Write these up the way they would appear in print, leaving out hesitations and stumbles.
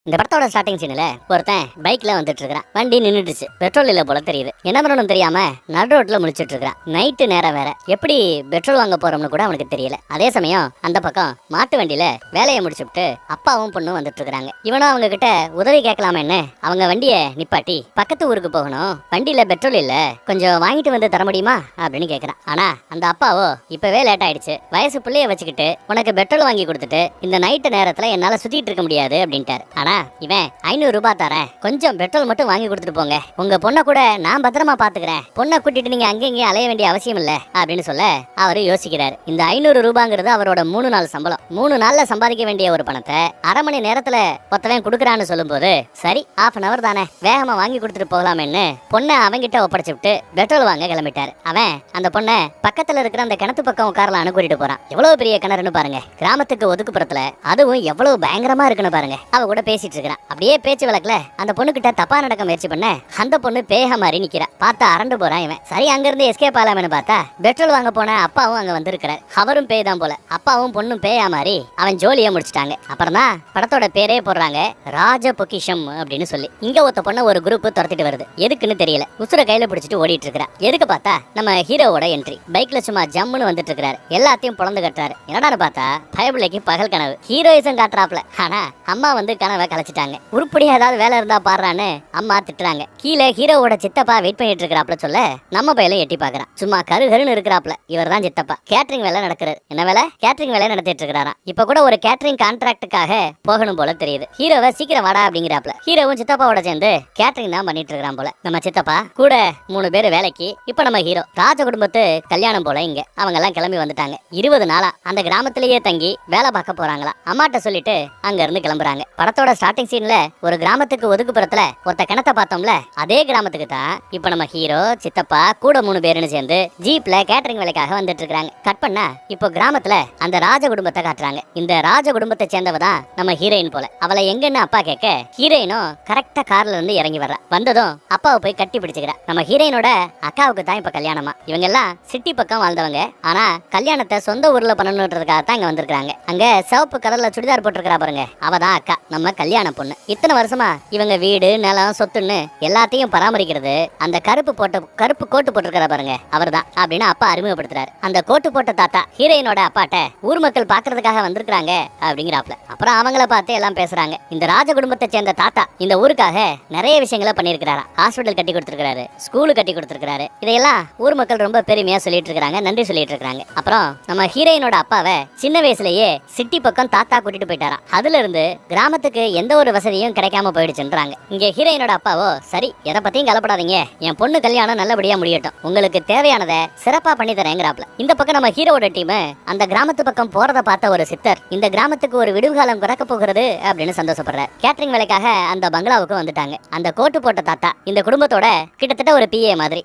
இந்த படத்தோட ஸ்டார்டிங் சீன்ல ஒருத்தன் பைக்ல வந்துட்டு இருக்கான். வண்டி நின்னுடுச்சு. பெட்ரோல் இல்ல போல தெரியுது. என்ன பண்ணணும் தெரியாம நடு ரோட்ல முழிச்சிட்டு இருக்கான். நைட்டு நேரம் வேற. எப்படி பெட்ரோல் வாங்க போறோம்னு கூட அவனுக்கு தெரியல. அதே சமயம் அந்த பக்கம் மாட்டு வண்டியில வேலையை முடிச்சுட்டு அப்பாவும் பொண்ணும் வந்துட்டு இருக்காங்க. இவனும் அவங்க கிட்ட உதவி கேட்கலாமேன்னு அவங்க வண்டியை நிப்பாட்டி பக்கத்து ஊருக்கு போகணும், வண்டியில பெட்ரோல் இல்ல, கொஞ்சம் வாங்கிட்டு வந்து தர முடியுமா அப்படின்னு கேக்குறான். ஆனா அந்த அப்பாவோ இப்பவே லேட் ஆயிடுச்சு, வயசு பிள்ளைய வச்சுக்கிட்டு உனக்கு பெட்ரோல் வாங்கி கொடுத்துட்டு இந்த நைட்டு நேரத்துல என்னால சுத்திட்டு இருக்க முடியாது அப்படின்ட்டாரு. ஆனா இவன் 500 ரூபாய் தரேன், கொஞ்சம் பெட்ரோல் மட்டும் வாங்கி கொடுத்துட்டு போங்க, உங்க பொண்ணை கூட நான் பத்திரமா பாத்துக்கிறேன், பொண்ணை கூட்டிட்டு நீங்க அங்கேயும் அலைய வேண்டிய அவசியம் இல்ல அப்படின்னு சொல்ல அவரு யோசிக்கிறாரு. இந்த 500 ரூபாங்கிறது அவரோட 3 நாள் சம்பளம். 3 நாள்ல சம்பாதிக்க வேண்டிய ஒரு பணத்தை அரை மணி நேரத்துல ஒருத்தவன் கொடுக்குறான்னு சொல்லும் போது சரி half an hour தானே, வேகமா வாங்கி கொடுத்துட்டு போகலாமேன்னு பொண்ணை அவங்கிட்ட ஒப்படைச்சு விட்டு பெட்ரோல் வாங்க கிளம்பிட்டாரு. அவன் அந்த பொண்ணை பக்கத்துல இருக்கிற அந்த கிணத்து பக்கம் உட்காரலான்னு கூட்டிட்டு போறான். எவ்வளவு பெரிய கிணறுன்னு பாருங்க, கிராமத்துக்கு ஒதுக்குப்புறத்துல, அதுவும் எவ்வளவு பயங்கரமா இருக்குன்னு பாருங்க. அவ கூட பேசிட்டு இருக்கிறான். அப்படியே பேச்சு வழக்குல அந்த பொண்ணு கிட்ட தப்பா நடக்க முயற்சி பண்ண அந்த பொண்ணு பேக மாதிரி நிக்கிறா. பார்த்தா அரண்டு போறான் இவன். சரி அங்க இருந்து எஸ்கேப் ஆகலாம்னு பார்த்தா பெட்ரோல் வாங்க போன அப்பாவும் அங்க வந்திருக்கிறார். அவரும் பேய் தான் போல. அப்பாவும் பொண்ணும் பேயா மாதிரி அவன் ஜோலியை முடிச்சிட்டாங்க. அப்புறம் தான் படத்தோட பேரே போடுறாங்க, ராஜ பொக்கிஷம் அப்படின்னு சொல்லி. இங்க ஒருத்த பொண்ண ஒரு குரூப் துரத்திட்டு வருது. எதுக்குன்னு தெரியல. உசுர கையில பிடிச்சிட்டு ஓடிட்டு இருக்கிறா. எதுக்கு பார்த்தா நம்ம ஹீரோவோட என்ட்ரி. பைக்ல சும்மா ஜம்முன்னு வந்துட்டு இருக்கிறாரு. எல்லாத்தையும் பொழந்து கட்டுறாரு. என்னடான்னு பார்த்தா பயபிள்ளைக்கு பகல் கனவு. ஹீரோயிசம் காட்டுறாப்ல. ஆனா அம்மா வந்து கனவை கலைச்சிட்டாங்க. உருப்படியா ஏதாவது வேலை இருந்தா பாடுறான்னு அம்மா திட்டுறாங்க. கீழே ஹீரோவோட சித்தப்பா வெயிட் பண்ணிட்டு இருக்கிறாப்ல சொல்ல நம்ம பையில எட்டி பாக்குறான். சும்மா கருகருன்னு இருக்கிறாப்ல. இவர் தான் சித்தப்பா. கேட்டரிங் வேலை நடக்கிறது. என்ன வேலை? கேட்டரிங் வேலை நடத்திட்டு இருக்கிறாராம். இப்ப கூட ஒரு கேட்டரிங் கான்ட்ராக்டுக்காக போகணும் போல தெரியுது. ஹீரோவை சீக்கிரம் வாடா அப்படிங்கிறாப்ல. ஹீரோவும் சித்தப்பாவோட சேர்ந்து கேட்டரிங் தான் பண்ணிட்டு இருக்கிறான் போல. நம்ம சித்தப்பா கூட 3 பேர் வேலைக்கு. இப்ப நம்ம ஹீரோ ராஜ குடும்பத்து கல்யாணம் போல. இங்க அவங்க எல்லாம் கிளம்பி வந்துட்டாங்க. 20 நாளா அந்த கிராமத்திலேயே தங்கி வேலை பார்க்க போறாங்களா. அம்மாட்ட சொல்லிட்டு அங்க இருந்து கிளம்புறாங்க. படத்தோட ஸ்டார்டிங் சீன்ல ஒரு கிராமத்துக்கு ஒதுக்குப்புறத்துல ஒருத்த கிணத்தை பார்த்தோம்ல, அதே கிராமத்துக்கு தான் இப்ப நம்ம ஹீரோ சித்தப்பா கூட 3 பேருன்னு சேர்ந்து ஜீப்ல கேட்டரிங் வேலைக்காக வந்துட்டு இருக்காங்க. கட் பண்ணா இப்போ கிராமத்துல அந்த ராஜ குடும்பத்தை காட்டுறாங்க. இந்த ராஜ குடும்பத்தை சேர்ந்தவ தான் நம்ம ஹீரோயின் போல. அவளை எங்கன்னு அப்பா கேட்க ஹீரோயினும் கரெக்டா கார்ல இருந்து இறங்கி வர்றா. வந்ததும் அப்பாவை போய் கட்டி பிடிச்சுக்கிறா. நம்ம ஹீரோயினோட அக்காவுக்கு தான் இப்ப கல்யாணமா. இவங்க எல்லாம் சிட்டி பக்கம் வாழ்ந்தவங்க. ஆனா கல்யாணத்தை சொந்த ஊர்ல பண்ணணுன்றதுக்காக தான் இங்க வந்திருக்காங்க. அங்க சிவப்பு கலர்ல சுடிதார் போட்டிருக்கிறா பாருங்க, அவதான் அக்கா, நம்ம கல்யாண பொண்ணு. இத்தனை வருஷமா இவங்க வீடு நிலம் சொத்துன்னு எல்லாத்தையும் பராமரிக்கிறது அந்த கருப்பு கோட்டு போட்டிருக்கிற பாருங்க, அவர் தான் அப்படின்னு அப்பா அறிமுகப்படுத்துறாரு. அந்த கோட்டு போட்ட தாத்தா ஹீரோயினோட அப்பாட்ட ஊர் மக்கள் பாக்குறதுக்காக வந்திருக்காங்க அப்படிங்கிறாப்ல. அப்புறம் அவங்கள பார்த்து எல்லாம் பேசுறாங்க. இந்த ராஜ குடும்பத்தை சேர்ந்த தாத்தா இந்த ஊருக்காக நிறைய விஷயங்களை பண்ணிருக்கிறாரா. ஹாஸ்பிட்டல் கட்டி கொடுத்திருக்காரு, ஸ்கூலு கட்டி கொடுத்திருக்காரு. இதையெல்லாம் ஊர் மக்கள் ரொம்ப பெருமையா சொல்லிட்டு இருக்காங்க, நன்றி சொல்லிட்டு இருக்காங்க. அப்புறம் நம்ம ஹீரோயினோட அப்பாவை சின்ன வயசுலயே சிட்டி பக்கம் தாத்தா கூட்டிட்டு போயிட்டாராம். அதுல இருந்து கிராமத்துக்கு எந்த ஒரு வசதியும் கிடைக்காம போயிடுச்சுன்றாங்க. இங்க ஹீரோயினோட அப்பாவோ சரி எதை பத்தியும் கலப்படாதீங்க, என் பொண்ணு கல்யாணம் நல்லபடியா முடியட்டும், உங்களுக்கு தேவையானதை சிறப்பா பண்ணி தரேங்கிறாப்ல. இந்த பக்கம் நம்ம ஹீரோவோட டீம் அந்த கிராமத்து பக்கம் போறத பார்த்த ஒரு சித்தர் இந்த கிராமத்துக்கு ஒரு விடுகாலம் பிறக்க போகிறது அப்படின்னு சந்தோஷப்படுறார். கேட்டரிங் வேலைக்காக அந்த பங்களாவுக்கு வந்துட்டாங்க. அந்த கோட்டு போட்ட தாத்தா இந்த குடும்பத்தோட கிட்டத்தட்ட ஒரு பிஏ மாதிரி.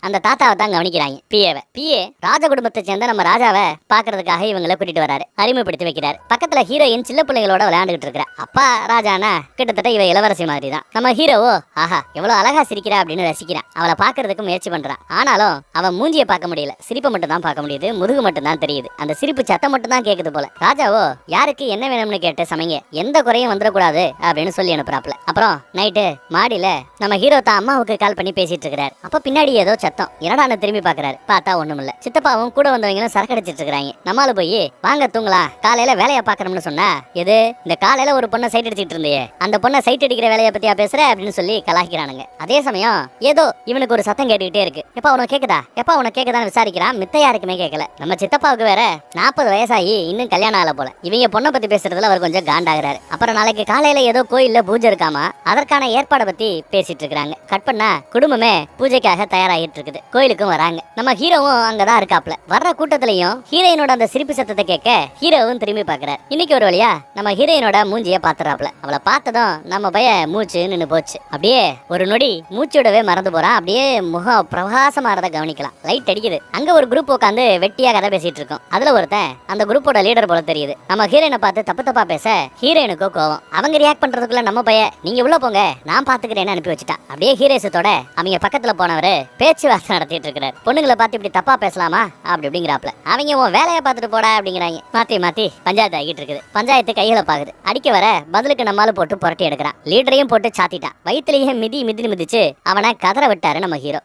அந்த தாத்தாவை தான் கவனிக்கிறாங்க. பிஏ ராஜ குடும்பத்தை சேர்ந்த நம்ம ராஜாவை பாக்குறதுக்காக இவங்களை கூட்டிட்டு வராரு, அறிமுகப்படுத்தி வைக்கிறாரு. பக்கத்துல ஹீரோயின் சின்ன பிள்ளைகளோட விளையாண்டுகிட்டு இருக்கிற. அப்பா ராஜானா கிட்டத்தட்ட இவ இளவரசி மாதிரி தான். நம்ம ஹீரோவோ ஆஹா எவ்வளவு அழகா சிரிக்கிறா அப்படின்னு ரசிக்கிறான். அவளை பாக்குறதுக்கு முயற்சி பண்றான். ஆனாலும் அவன் மூஞ்சிய பார்க்க முடியல, சிரிப்பை மட்டும் தான் பார்க்க முடியுது, முதுகு மட்டும் தான் தெரியுது. அந்த சிரிப்பு சத்தம் மட்டும் தான் கேக்குது போல. ராஜாவோ யாருக்கு என்ன வேணும்னு கேட்டு சமைங்க, எந்த குறையும் வந்துடக்கூடாது அப்படின்னு சொல்லி அனுப்புறாப்ல. அப்புறம் நைட்டு மாடியில நம்ம ஹீரோ தான் அம்மாவுக்கு கால் பண்ணி பேசிட்டு இருக்கிறாரு. அப்ப பின்னாடி ஏதோ சத்தம். என்னடான்னு திரும்பி பாக்குறாரு. பார்த்தா ஒண்ணும் இல்ல. சித்தப்பாவும் கூட வந்தவங்களும் சரக்கு அடிச்சிட்டு இருக்காங்க. நம்மால போய் வாங்க தூங்கலாம், காலையில வேலையை பாக்கணும்னு சொன்னா எது இந்த காலையில ஒரு பொண்ணை சைட் அடிச்சிட்டு இருந்தே, அந்த பொண்ணை சைட் அடிக்கிற வேலையை பத்தியா பேசுற அப்படின்னு சொல்லி கலாய்க்கிறானுங்க. அதே சமயம் ஏதோ இவனுக்கு ஒரு சத்தம் கேட்டுக்கிட்டே இருக்கு. எப்பா உனக்கு கேக்குதா, எப்பா உனக்கு கேக்குதான்னு விசாரிக்கிறான். மித்த யாருக்குமே கேட்கல. நம்ம சித்தப்பாவுக்கு வேற 40 வயசாகி இன்னும் கல்யாணம் ஆகல போல. இவங்க பொண்ணை பத்தி பேசுறதுல அவர் கொஞ்சம் காண்டாகிறாரு. அப்புறம் நாளைக்கு காலையில ஏதோ கோயில்ல பூஜை இருக்காமா, அதற்கான ஏற்பாடை பத்தி பேசிட்டு இருக்காங்க. கட் பண்ணா குடும்பமே பூஜைக்காக தயாராகிட்டு இருக்குது. கோயிலுக்கும் வராங்க. நம்ம ஹீரோவும் அங்கதான் இருக்காப்ல. வர்ற கூட்டத்திலையும் ஹீரோயினோட அந்த சிரிப்பு சத்தத்தை கேட்க ஹீரோவும் திரும்பி பாக்குறாரு. இன்னைக்கு ஒரு வழியா நம்ம ஹீரோயினோட மூஞ்சிய பாத்துறாப்ல. அவளை பார்த்ததும் நம்ம பைய மூச்சு நின்னு போச்சு. அப்படியே ஒரு நொடி மூச்சோடவே மறந்து போறான். அப்படியே முகம் பிரகாசமாறத கவனிக்கலாம். லைட் அடிக்குது. அங்க ஒரு குரூப் உட்காந்து வெட்டியா கதை பேசிட்டு இருக்கோம். அதுல ஒருத்தன் அந்த குரூப்போட லீடர் போல தெரியுது. நம்ம ஹீரோயினை பார்த்து தப்பு தப்பா பேச ஹீரோயினுக்கோ கோவம். அவங்க ரியாக்ட் பண்றதுக்குள்ள நம்ம பைய நீங்க உள்ள போங்க நான் பாத்துக்கிறேன்னு அனுப்பி வச்சுட்டான். அப்படியே ஹீரோசத்தோட அவங்க பக்கத்துல போனவரு பேச்சுவார்த்தை நடத்திட்டு இருக்கிறார். பொண்ணுங்களை பார்த்து இப்படி தப்பா பேசலாமா அப்படி அப்படிங்கிறாப்ல. அவங்க உன் வேலையை பார்த்துட்டு போட அப்படிங்கிறாங்க. மாத்தி மாத்தி பஞ்சாயத்து ஆகிட்டு இருக்குது. பஞ்சாயத்து கைகளை பாக்குது. அடிக்க வர பதில் பதிலுக்கு நம்மால போட்டு புரட்டி எடுக்கிறான். லீடரையும் போட்டு சாத்திட்டான். வயிற்றுலயே மிதி மிதிச்சு அவனை கதற விட்டாரு நம்ம ஹீரோ.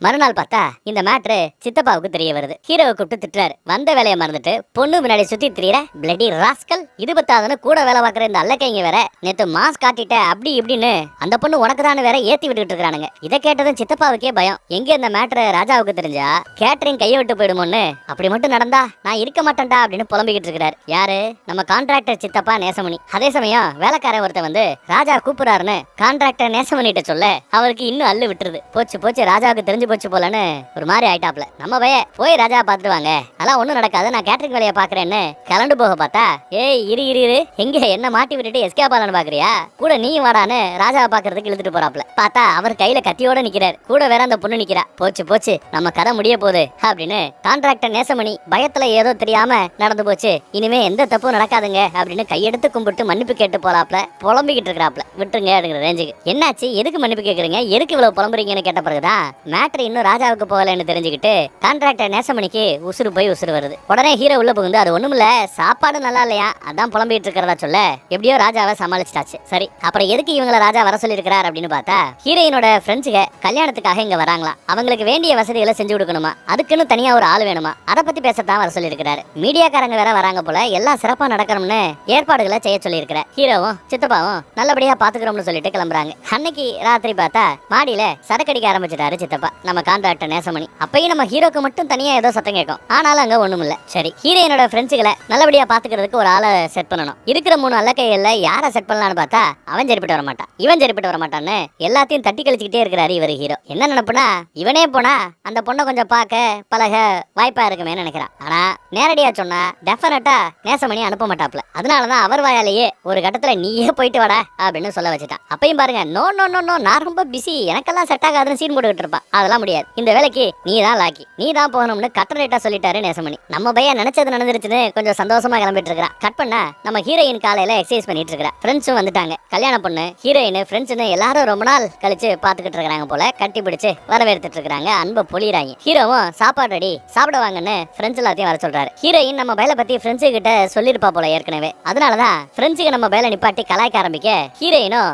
மறுநாள் பார்த்தா இந்த மேட்ரு சித்தப்பாவுக்கு தெரிய வருது. ஹீரோவை கூப்பிட்டு திட்டுறாரு. வந்த வேலையை மறந்துட்டு பொண்ணு முன்னாடி சுத்தி திரியற பிளடி ராஸ்கல், இது பத்தாதுன்னு கூட வேலை பார்க்குற இந்த அல்லக்கைங்க வேற நேத்து மாஸ் காட்டிட்ட அப்படி இப்படின்னு அந்த பொண்ணு உனக்கு தான் வேற ஏத்தி விட்டுட்டு இருக்கானுங்க. இதை கேட்டதும் சித்தப்பாவுக்கே பயம். எங்க இந்த மேட்ரு ராஜாவுக்கு தெரிஞ்சா கேட்டரிங் கையை விட்டு போயிடுமோன்னு, அப்படி மட்டும் நடந்தா நான் இருக்க மாட்டேன்டா அப்படின்னு புலம்பிக்கிட்டு இருக்கிறாரு. யாரு? நம்ம கான்ட்ராக்டர் சித்தப்பா நேசமணி. அதே சமயம் வேலைக்காரன் ஒருத்தன் வந்து ராஜா கூப்பிடுறாருன்னு கான்ட்ராக்டர் நேசமணிட்ட சொல்ல அவருக்கு இன்னும் அள்ளு விட்டுருது. போச்சு ராஜாவுக்கு தெரிஞ்சு போச்சு போலன்னு ஒரு மாதிரி ஆயிட்டாப்ல. நம்ம பைய போய் ராஜா பாத்துட்டு வாங்க, அதெல்லாம் ஒண்ணும் நடக்காது, நான் கேட்டரிங் வேலையை பாக்குறேன்னு கிளண்டு போக பார்த்தா, ஏய் இரு எங்க என்ன மாட்டி விட்டுட்டு எஸ்கேப் ஆகலான்னு பாக்குறியா, கூட நீயும் வாடான்னு ராஜாவை பாக்குறதுக்கு இழுத்துட்டு போறாப்ல. பார்த்தா அவர் கையில கத்தியோட நிக்கிறாரு. கூட வேற அந்த பொண்ணு நிக்கிறா. போச்சு நம்ம கதை முடிய போகுது அப்படின்னு கான்ட்ராக்டர் நேசமணி பயத்துல ஏதோ தெரியாம நடந்து போச்சு, இனிமே எந்த தப்பும் நடக்காதுங்க அப்படின்னு கையெடுத்து கும்பிட்டு மன்னிப்பு கேட்டு போறாப்ல. புலம்பிக்கிட்டு இருக்கிறாப்ல. விட்டுருங்க அப்படிங்கிற ரேஞ்சுக்கு. என்னாச்சு, எதுக்கு மன்னிப்பு கேக்குறீங்க, எதுக்கு இவ்வளவு புலம்புறீங்கன்னு கேட்ட பிறகுதான் மேட்ரு இன்னும் ராஜாவுக்கு போகலன்னு தெரிஞ்சுக்கிட்டு கான்ட்ராக்டர் நேசமணிக்கு உசுறு போய் உசுறு வருது. உடனே ஹீரோ உள்ள புகுந்து அது ஒண்ணுமில்ல, சாப்பாடு நல்லா இல்லையா அதான் புலம்பிட்டு இருக்கிறதா சொல்ல எப்படியோ ராஜாவை சமாளிச்சிட்டாச்சு. சரி, அப்புறம் எதுக்கு இவங்களை ராஜா வர சொல்லி இருக்கிறார் அப்படின்னு பார்த்தா, ஹீரோயினோட ஃப்ரெண்ட்ஸுக கல்யாணத்துக்காக இங்க வராங்களாம். அவங்களுக்கு வேண்டிய வசதிகளை செஞ்சு கொடுக்கணுமா, அதுக்குன்னு தனியா ஒரு ஆள் வேணுமா, அதை பத்தி பேசத்தான் வர சொல்லி இருக்கிறாரு. மீடியாக்காரங்க வேற வராங்க போல, எல்லாம் சிறப்பா நடக்கணும்னு ஏற்பாடுகளை செய்ய சொல்லி இருக்கிறார். ஹீரோவும் சித்தப்பாவும் நல்லபடியா பாத்துக்கிறோம்னு சொல்லிட்டு கிளம்புறாங்க. அன்னைக்கு ராத்திரி பார்த்தா மாடியில சரக்கடிக்க ஆரம்பிச்சிட்டாரு சித்தப்பா நம்ம கான்ட்ராக்டர் நேசமணி. அப்பயும் நம்ம ஹீரோக்கு மட்டும் தனியா ஏதோ சத்தம் கேட்கும். ஆனாலும் அங்க ஒண்ணும் இல்ல. சரி, ஹீரோயினோட ஃப்ரெண்ட்ஸுகளை நல்லபடியா பாத்துக்கிறதுக்கு ஒரு ஆளை செட் பண்ணணும். இருக்கிற 3 அல்லக்கைகள்ல யாரை செட் பண்ணலாம்னு பார்த்தா அவன் சரிப்பட்டு வர மாட்டான், இவன் சரிப்பட்டு வர மாட்டான்னு எல்லாத்தையும் தட்டி கழிச்சுக்கிட்டே இருக்கிறாரு இவர் ஹீரோ. என்ன நினைப்புனா, இவனே போனா அந்த பொண்ணை கொஞ்சம் பார்க்க பழக வாய்ப்பா இருக்குமே நினைக்கிறான். ஆனா நேரடியா சொன்னா டெஃபினட்டா நேசமணி அனுப்ப மாட்டாப்ல. அதனாலதான் அவர் வாயாலேயே ஒரு கட்டத்துல நீயே போயிட்டு வாடா அப்படின்னு சொல்ல வச்சுட்டான். அப்பயும் பாருங்க, நோ நோ நோ நோ நான் ரொம்ப பிஸி, எனக்கெல்லாம் செட் ஆகாதுன்னு சீன் போட்டுக்கிட்டு இருப்பான். அதெல்லாம் முடியாது, இந்த வேலைக்கு நீ தான் லாக்கி, நீ தான் போகணும்னு கட்டரேட்டா சொல்லிட்டாரு நேசமணி. நம்ம பையன் நினைச்சது நடந்துருச்சுன்னு கொஞ்சம் சந்தோஷமா கிளம்பிட்டு இருக்கிறான். கட் பண்ணா நம்ம ஹீரோயின் காலையில எக்ஸசைஸ் பண்ணிட்டு இருக்கா. ஃப்ரெண்ட்ஸும் வந்துட்டாங்க. கல்யாண பொண்ணு, ஹீரோயின், ஃப்ரெண்ட்ஸ்னு எல்லாரும் ரொம்ப நாள் கழிச்சு பாத்துக்கிட்டு இருக்காங்க போல. கட்டி பிடிச்சு வரவேற்றுட்டு இருக்காங்க, அன்பை பொழிறாங்க. ஹீரோவும் சாப்பாடு ரெடி சாப்பிட வாங்கன்னு ஃப்ரெண்ட்ஸ் எல்லாத்தையும் வர சொல்றாரு. ஹீரோயின் நம்ம பையலை பத்தி ஃப்ரெண்ட்ஸு கிட்ட சொல்லிருப்பா போல ஏற்கனவே. அதனாலதான் ஃப்ரெண்ட்ஸுக்கு நம்ம பையலை நிப்பாட்டி கலாய்க்க ஆரம்பிக்க ஹீரோயினும்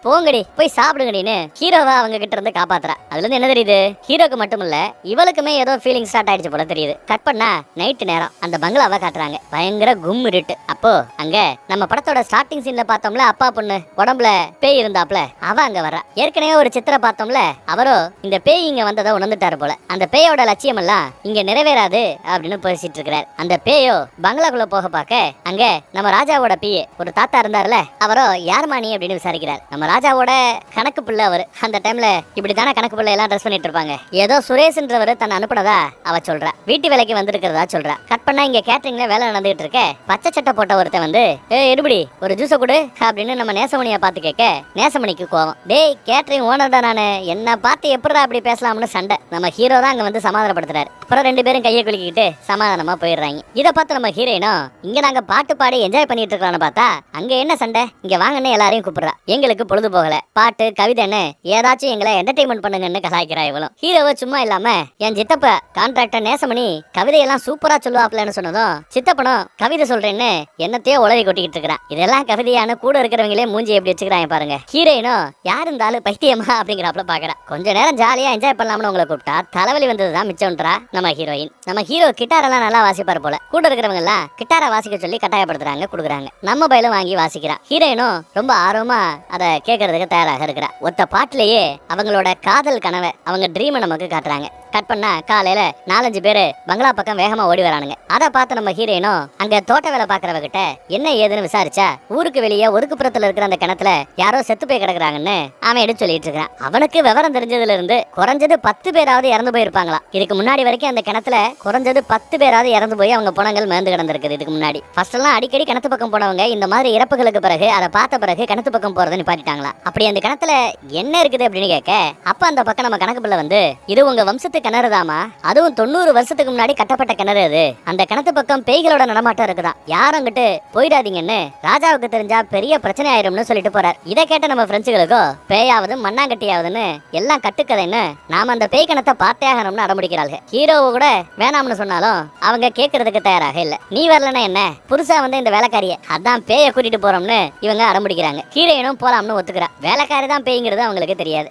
போங்கடி போய் சாப்பிடுங்கடின்னு ஹீரோவை அவங்க கிட்ட இருந்து காப்பாத்துறா. அதுல இருந்து என்ன தெரியுது, ஹீரோக்கு மட்டும் இல்ல இவளுக்குமே ஏதோ ஃபீலிங் ஸ்டார்ட் ஆயிடுச்சு போல தெரியுது. கட் பண்ணா நைட் நேரம் அந்த பங்களாவை காட்டுறாங்க. பயங்கர கும் இருட்டு. அப்போ அங்க நம்ம படத்தோட ஸ்டார்டிங் சீன்ல பார்த்தோம்ல, அப்பா பொண்ணு உடம்புல பேய் இருந்தாப்ல, அவ அங்க வர்றா. ஏற்கனவே ஒரு சித்திரை பார்த்தோம்ல, அவரோ இந்த பேய் இங்க வந்ததை உணர்ந்துட்டாரு போல. அந்த பேயோட லட்சியம் எல்லாம் இங்க நிறைவேறாது அப்படின்னு பேசிட்டு இருக்கிறார். அந்த பேயோ பங்களாக்குள்ள போக பார்க்க அங்க நம்ம ராஜாவோட பிஏ ஒரு தாத்தா இருந்தாருல, அவரோ யாருமா நீ அப்படின்னு விசாரிக்கிறார். நம்ம ராஜாவோட கணக்கு பிள்ளை அவரு. அந்த டைம்ல இப்படித்தானே கணக்கு பிள்ளை எல்லாம் ட்ரெஸ் பண்ணிட்டு இருப்பாங்க. ஏதோ சுரேஷ்ன்றவரு தன்னை அனுப்புனதா அவ சொல்றா. வீட்டு வேலைக்கு வந்திருக்கிறதா சொல்றா. கட் பண்ணா இங்க கேட்டரிங்ல வேலை நடந்துகிட்டு இருக்க பச்சை சட்டை போட்ட ஒருத்தன் வந்து எடுபடி ஒரு ஜூஸ கொடு அப்படின்னு நம்ம நேசமணியை பார்த்து கேட்க நேசமணிக்கு கோவம். டேய் கேட்டரிங் ஓனர் தான் நானு, என்ன பார்த்து எப்படிடா அப்படி பேசலாம்னு சண்டை. நம்ம ஹீரோ தான் அங்க வந்து சமாதானப்படுத்துறாரு. அப்புறம் 2 பேரும் கையை குலுக்கிட்டு சமாதானமா போயிடுறாங்க. இதை பார்த்து நம்ம ஹீரோயினும் இங்க நாங்க பாட்டு பாடி என்ஜாய் பண்ணிட்டு இருக்கலாம்னு பார்த்தா அங்க என்ன சண்டை, இங்க வாங்கன்னு எல்லாரையும் கூப்பிடுறா. எங்களுக்கு பொழுது போகல, பாட்டு கவிதைன்னு ஏதாச்சும் எங்களை என்டர்டைன்மெண்ட் பண்ணுங்கன்னு கலாய்க்கிறா இவளும். ஹீரோவை சும்மா இல்லாம என் சித்தப்ப கான்ட்ராக்டர் நேசமணி கவிதையெல்லாம் சூப்பரா சொல்லுவாப்லன்னு சொன்னதும் சித்தப்பனும் கவிதை சொல்றேன்னு என்னத்தையோ உளறி கொட்டிக்கிட்டு இருக்கிறான். இதெல்லாம் கவிதையான கூட இருக்கிறவங்களே மூஞ்சி எப்படி வச்சுக்கிறாங்க பாருங்க. ஹீரோயினும் யார் இருந்தாலும் பைத்தியமா அப்படிங்கிறாப்ல பாக்குறா. கொஞ்ச நேரம் ஜாலியா என்ஜாய் பண்ணலாம்னு உங்களை கூப்பிட்டா தலைவலி வந்ததுதான் மிச்சம்ன்றா நம்ம ஹீரோயின். நம்ம ஹீரோ கிட்டாரெல்லாம் நல்லா வாசிப்பாரு போல. கூட இருக்கிறவங்க எல்லாம் கிட்டாரை வாசிக்க சொல்லி கட்டாயப்படுத்துறாங்க, கொடுக்குறாங்க. நம்ம பயிலும் வாங்கி வாசிக்கிறா. ஹீரோயினும் ரொம்ப ஆர்வமா அதை கேட்கறதுக்கு தயாராக இருக்கிறா. ஒத்த பாட்டிலேயே அவங்களோட காதல் கனவை அவங்க ட்ரீமை நமக்கு காட்டுறாங்க. கட் பண்ணா காலையில 4-5 பேரு பங்களா பக்கம் வேகமா ஓடி வரானுங்க. அதை பார்த்து நம்ம ஹீரோயினும் அங்க தோட்ட வேலை பாக்குறவகிட்ட என்ன ஏதுன்னு விசாரிச்சா ஊருக்கு வெளியே ஒதுக்குப்புறத்துல இருக்கிற அந்த கிணத்துல யாரோ செத்து போய் கிடக்குறாங்கன்னு அவன் எடுத்து சொல்லிட்டு இருக்கான். அவனுக்கு விவரம் தெரிஞ்சதுல இருந்து குறைஞ்சது 10 பேராவது இறந்து போயிருப்பாங்களா. இதுக்கு முன்னாடி வரைக்கும் அந்த கிணத்துல குறைஞ்சது 10 பேராவது இறந்து போய் அவங்க புணங்கள் மேந்து கிடந்திருக்குது. இதுக்கு முன்னாடி ஃபர்ஸ்ட் எல்லாம் அடிக்கடி கிணத்து பக்கம் போனவங்க இந்த மாதிரி இறப்புகளுக்கு பிறகு அதை பார்த்த பிறகு கிணத்து பக்கம் போறதை நிப்பாட்டிட்டாங்களா. அப்படி அந்த கிணத்துல என்ன இருக்குது அப்படின்னு கேட்க அப்ப அந்த பக்கம் நம்ம கணக்கு பிள்ளை வந்து இது உங்க வம்சத்துக்கு கிணறுதாமா, அதுவும் 90 வருஷத்துக்கு முன்னாடி கட்டப்பட்ட கிணறு அது. அந்த கிணத்து பக்கம் பேய்களோட நடமாட்டம் இருக்குதான், யாரும் அங்கிட்டு போயிடாதீங்கன்னு ராஜாவுக்கு தெரிஞ்சா பெரிய பிரச்சனை ஆயிரும்னு சொல்லிட்டு போறார். இதை கேட்ட நம்ம பிரெஞ்சுகளுக்கோ பேயாவது மண்ணாங்கட்டியாவதுன்னு எல்லாம் கட்டுக்கதைன்னு நாம அந்த பேய் கிணத்தை பார்த்தே ஆகணும்னு அடம்பிடிக்கிறாங்க. ஹீரோவை கூட வேணாம்னு சொன்னாலும் அவங்க கேட்கறதுக்கு தயாராக இல்ல. நீ வரலன்னா என்ன, புதுசா வந்து இந்த வேலைக்காரிய அதான் பேய கூட்டிட்டு போறோம்னு இவங்க அடம்பிடிக்கிறாங்க. ஹீரோயினும் போலாம்னு ஒத்துக்கிறா. வேலைக்காரி தான் பேய்ங்கிறது அவங்களுக்கு தெரியாது.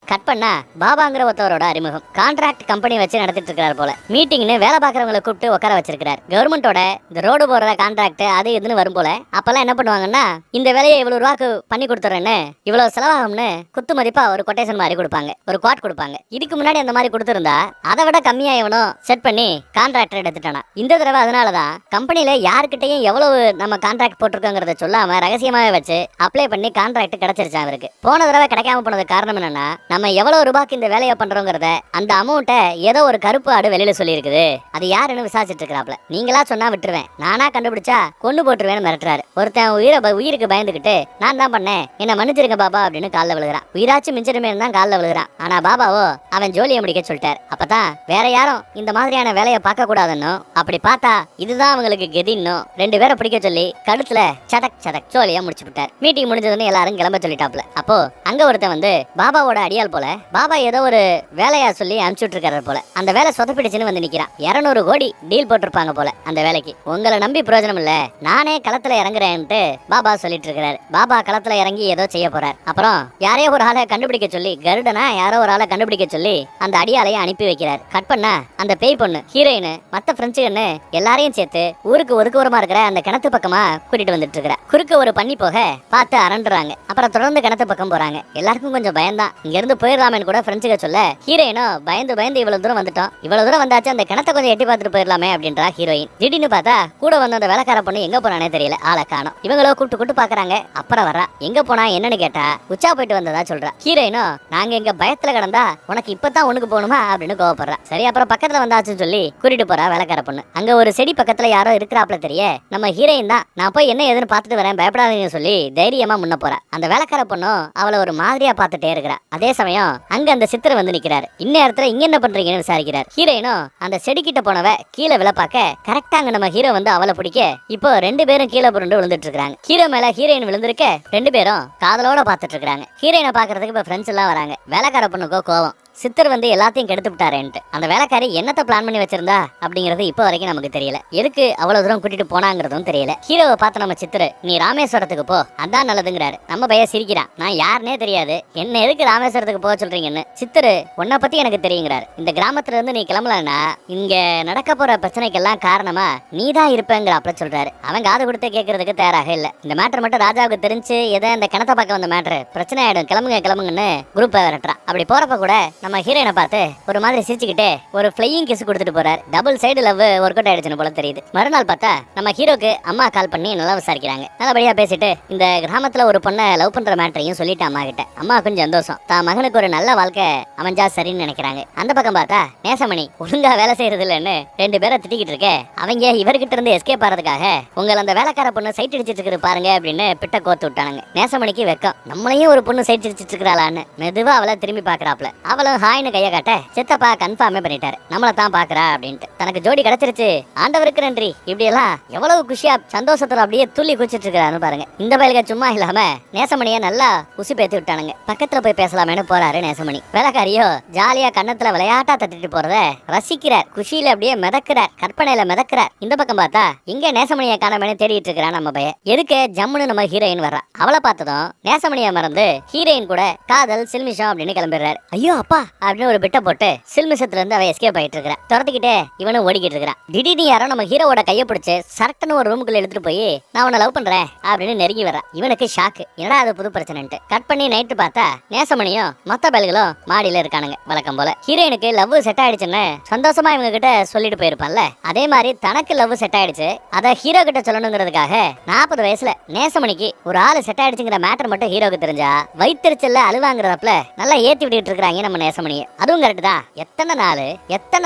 கட் பண்ணா பாபாங்கிற ஒருத்தவரோட அறிமுகம். கான்ட்ராக்ட் கம்பெனி வச்சு நடத்திட்டு இருக்காரு போல. மீட்டிங்னு வேலை பார்க்கறவங்களை கூப்பிட்டு உட்கார வச்சிருக்காரு. கவர்மெண்டோட இந்த ரோடு போடுற கான்ட்ராக்ட் அது இதுன்னு வரும் போல. அப்பெல்லாம் என்ன பண்ணுவாங்கன்னா, இந்த வேலையை இவ்வளவு ரூபாய்க்கு பண்ணி கொடுத்துறேன்னு, இவ்வளவு செலவாகும்னு குத்து மதிப்பா ஒரு கொட்டேஷன் மாதிரி கொடுப்பாங்க, ஒரு குவாட் கொடுப்பாங்க. இதுக்கு முன்னாடி அந்த மாதிரி கொடுத்திருந்தா அதை விட கம்மியா இவனோ செட் பண்ணி கான்ட்ராக்டர் எடுத்துட்டானா. இந்த தடவை அதனாலதான் கம்பெனில யாருக்கிட்டையும் எவ்வளவு நம்ம கான்ட்ராக்ட் போட்டிருக்கோங்கிறத சொல்லாம ரகசியமாவே வச்சு அப்ளை பண்ணி கான்ட்ராக்ட் கிடைச்சிருச்சா அவருக்கு. போன தடவை கிடைக்காம போனது காரணம் என்னன்னா, நம்ம எவ்வளவு ரூபாய்க்கு இந்த வேலையை பண்றோங்கிறத அந்த அமௌண்ட்டை ஏதோ ஒரு கருப்பு ஆடு வெளியில சொல்லி இருக்குது. அது யாருன்னு விசாரிச்சுட்டு இருக்கிறாப்ல. நீங்களா சொன்னா விட்டுருவேன், நானா கண்டுபிடிச்சா கொண்டு போட்டுருவேன்னு மிரட்டுறாரு. ஒருத்தன் உயிருக்கு பயந்துகிட்டு நான் தான் பண்ணேன், என்ன மன்னிச்சிருங்க பாபா அப்படின்னு காலில் விழுகிறான். உயிராச்சும் மிஞ்சிருமே தான் காலில் விழுகிறான். ஆனா பாபாவோ அவன் ஜோலியை முடிக்க சொல்லிட்டார். அப்பதான் வேற யாரும் இந்த மாதிரியான வேலையை பார்க்க கூடாதுன்னு, அப்படி பார்த்தா இதுதான் அவங்களுக்கு கெதின்னு 2 பேரை பிடிக்க சொல்லி கழுத்துல சதக் சதக் ஜோலியா முடிச்சு விட்டார். மீட்டிங் முடிஞ்சதுன்னு எல்லாரும் கிளம்ப சொல்லிட்டாப்ல. அப்போ அங்க ஒருத்தன் வந்து பாபாவோட அடியால் போல, பாபா ஏதோ ஒரு வேலையா சொல்லி அனுப்பிச்சுட்டு இருக்காரு போல. அந்த வேலை சொதப்பிடுச்சுன்னு வந்து நிக்கிறான். 200 கோடி டீல் போட்டிருப்பாங்க போல அந்த வேலைக்கு. உங்களை நம்பி பிரயோஜனம் இல்ல, நானே களத்துல இறங்குறேன்ட்டு பாபா சொல்லிட்டு இருக்காரு. பாபா களத்துல இறங்கி ஏதோ செய்ய போறார். அப்புறம் யாரையோ ஒரு ஆளை கண்டுபிடிக்க சொல்லி, கருடனா யாரோ ஒரு ஆளை கண்டுபிடிக்க சொல்லி அந்த அடியாலையை அனுப்பி வைக்கிறார். கட் பண்ணா அந்த பேய் பொண்ணு ஹீரோயின் மத்த பிரெஞ்சுன்னு எல்லாரையும் சேர்த்து ஊருக்கு ஒதுக்குவரமா இருக்கிற அந்த கிணத்து பக்கமா கூட்டிட்டு வந்துட்டு இருக்கிற. குறுக்க ஒரு பண்ணி போக பார்த்து அரண்டுறாங்க. அப்புறம் தொடர்ந்து கிணத்து பக்கம் போறாங்க. எல்லாருக்கும் கொஞ்சம் பயம்தான். இங்க இருந்து போயிடலாமேன்னு கூட பிரெஞ்சுக சொல்ல, ஹீரோயினோ பயந்து பயந்து இவ்வளவு தூரம் வந்துட்டோம், இவ்வளவு தூரம் வந்தாச்சு, அந்த கிணத்தை கொஞ்சம் எட்டி பார்த்துட்டு போயிடலாமே அப்படின்றா ஹீரோயின். திடீர்னு பார்த்தா கூட வந்த அந்த வேலைக்கார பொண்ணு எங்க போனானே தெரியல, ஆளை காணோம். இவங்களோ கூட்டு பாக்குறாங்க. அப்புறம் வர்றா. எங்க போனா என்னன்னு கேட்டா உச்சா போயிட்டு வந்ததா சொல்றா. ஹீரோயினோ நாங்க எங்க பயத்துல கிடந்தா உனக்கு இப்பதான் ஒண்ணுக்கு போகணுமா அப்படின்னு கோவப்படுறா. சரி அப்புறம் பக்கத்துல வந்தாச்சுன்னு சொல்லி கூட்டிட்டு போறா வேலைக்கார பொண்ணு. அங்க ஒரு செடி பக்கத்துல யாரோ இருக்கிறாப்ல தெரிய, நம்ம ஹீரோயின் தான், நான் போய் என்ன ஏதுன்னு பார்த்துட்டு வரேன், பயப்படாதீங்கன்னு சொல்லி தைரியமா முன்ன போறா. அந்த வேலைக்கார பொண்ணும் அவளை ஒரு மாதிரியா பார்த்துட்டே இருக்கிறா. அதே சமயம் அங்க அந்த சித்தர் வந்து நிக்கிறாரு. இந்நேரத்துல இங்க என்ன பண்றீங்கன்னு விசாரிக்கிறார். ஹீரோயினும் அந்த செடி கிட்ட போனவ கீழே விழப்பாக்க கரெக்டா அங்க நம்ம ஹீரோ வந்து அவளை பிடிக்க, இப்போ 2 பேரும் கீழே புரண்டு விழுந்துட்டு இருக்காங்க. ஹீரோ மேல ஹீரோயின் விழுந்திருக்க 2 பேரும் காதலோட பாத்துட்டு இருக்காங்க. ஹீரோயினை பாக்குறதுக்கு இப்ப ஃப்ரெண்ட்ஸ் எல்லாம் வராங்க. வேலைக்கார பொண்ணுக்கோ கோவம், சித்தர் வந்து எல்லாத்தையும் கெடுத்து விட்டாரேன்ட்டு. அந்த வேலைக்காரி என்னத்தை பிளான் பண்ணி வச்சிருந்தா அப்படிங்கிறது இப்போ வரைக்கும் நமக்கு தெரியல. எதுக்கு அவ்வளவு தூரம் கூட்டிட்டு போனாங்கிறதும் தெரியல. ஹீரோவை பார்த்த நம்ம சித்தர், நீ ராமேஸ்வரத்துக்கு போ அதான் நல்லதுங்கிறாரு. நம்ம பையன் சிரிக்கிறான், நான் யாருன்னே தெரியாது, என்ன எதுக்கு ராமேஸ்வரத்துக்கு போக சொல்றீங்கன்னு. சித்தர், உன்னை பத்தி எனக்கு தெரியுங்கிறாரு. இந்த கிராமத்துல இருந்து நீ கிளம்பலன்னா இங்க நடக்க போற பிரச்சனைக்கெல்லாம் காரணமா நீ தான் இருப்பேங்கிறாப்ல சொல்றாரு. அவன் காது கொடுத்து கேட்கறதுக்கு தயாராக இல்ல. இந்த மேட்டர் மட்டும் ராஜாவுக்கு தெரிஞ்சு எதை இந்த கிணத்தை பார்க்க வந்த மேட்டர் பிரச்சனை ஆயிடும், கிளம்புங்கன்னு குரூப்பை விரட்டுறான். அப்படி போறப்ப கூட நம்ம ஹீரோயினை பார்த்து ஒரு மாதிரி சிரிச்சுக்கிட்டே ஒரு ஃப்ளையிங் கிஸ் கொடுத்துட்டு போறாரு. Double side love work out ஆயிடுச்சுன்னு போல தெரியுது. மறுநாள் பார்த்தா நம்ம ஹீரோக்கு அம்மா கால் பண்ணி நல்லா விசாரிக்கிறாங்க. நல்லபடியா பேசிட்டு இந்த கிராமத்துல ஒரு பொண்ணை லவ் பண்ற மேட்டரையும் சொல்லிட்டு அம்மா கிட்ட. அம்மா கொஞ்சம் சந்தோஷம், தான் மகனுக்கு ஒரு நல்ல வாழ்க்கை அமைஞ்சா சரின்னு நினைக்கிறாங்க. அந்த பக்கம் பார்த்தா நேசமணி ஒழுங்கா வேலை செய்யறது இல்லைன்னு 2 பேரை திட்டிக்கிட்டு இருக்க, அவங்க இவர்கிட்ட இருந்து எஸ்கேப் ஆறதுக்காக உங்களை அந்த வேலைக்கார பொண்ணு சைட் அடிச்சிட்டு இருக்கு பாருங்க அப்படின்னு பிட்ட கோத்து விட்டானுங்க. நேசமணிக்கு வெக்கம், நம்மளையும் ஒரு பொண்ணு சைட் அடிச்சிட்டு இருக்கிறாளான்னு மெதுவா அவளை திரும்பி பாக்குறாப்ல. அவளும் ஹாய்னு கையை காட்ட, சித்தப்பா கன்ஃபார்மே பண்ணிட்டாரு, நம்மள தான் பாக்குறா அப்படின்ட்டு. தனக்கு ஜோடி கிடைச்சிருச்சு, ஆண்டவருக்கு நன்றி, இப்படி எல்லாம் எவ்வளவு குஷியா சந்தோஷத்துல அப்படியே துள்ளி குச்சிட்டு இருக்கிறான்னு பாருங்க. இந்த பயலுக சும்மா இல்லாம நேசமணிய நல்லா உசி பேத்தி விட்டானுங்க. பக்கத்துல போய் பேசலாமேன்னு போறாரு நேசமணி. வேலைக்காரியோ ஜாலியா கண்ணத்துல விளையாட்டா தட்டிட்டு போறத ரசிக்கிறார். குஷியில அப்படியே மிதக்கிறார், கற்பனையில மிதக்கிறார். இந்த பக்கம் பார்த்தா இங்க நேசமணியை காணாமனு தேடிட்டு இருக்கிறான் நம்ம பையன். எதுக்கு ஜம்முன்னு நம்ம ஹீரோயின் வர்றா. அவளை பார்த்ததும் நேசமணியை மறந்து ஹீரோயின் கூட காதல் சில்மிஷம் அப்படின்னு கிளம்பிடுறாரு. ஐயோ அப்பா அப்படின்னு ஒரு பிட்ட போட்டு சில்மிஷத்துல இருந்து அவ எஸ்கேப் ஆயிட்டு இருக்கிறா. துரத்திக்கிட்டே இவனும் ஓடிக்கிட்டு இருக்கிறான். திடீர்னு யாரோ நம்ம ஹீரோவோட கையை பிடிச்சு சரட்டுன்னு ஒரு ரூமுக்குள்ள எடுத்துட்டு போய் நான் உன்னை லவ் பண்றேன் அப்படின்னு நெருங்கி வர்றான். இவனுக்கு ஷாக்கு, என்னடா அது புது பிரச்சனைன்ட்டு. கட் பண்ணி நைட்டு பார்த்தா நேசமணியும் மொத்த பயல்களும் மாடியில இருக்கானுங்க வழக்கம் போல. ஹீரோயினுக்கு லவ் செட் ஆயிடுச்சுன்னு சந்தோஷமா இவங்க கிட்ட சொல்லிட்டு போயிருப்பான்ல, அதே மாதிரி தனக்கு லவ் செட் ஆயிடுச்சு அதை ஹீரோ கிட்ட சொல்லணுங்கிறதுக்காக 40 வயசுல நேசமணிக்கு ஒரு ஆளு செட் ஆயிடுச்சுங்கிற மேட்டர் மட்டும் ஹீரோக்கு தெரிஞ்சா வயிற்றுச்சல்ல அழுவாங்கிறதப்ல நல்லா ஏத்தி விட்டுட்டு இருக்காங்க நம்ம நேசமணியை. அதுவும் கரெக்ட் தான். எத்தனை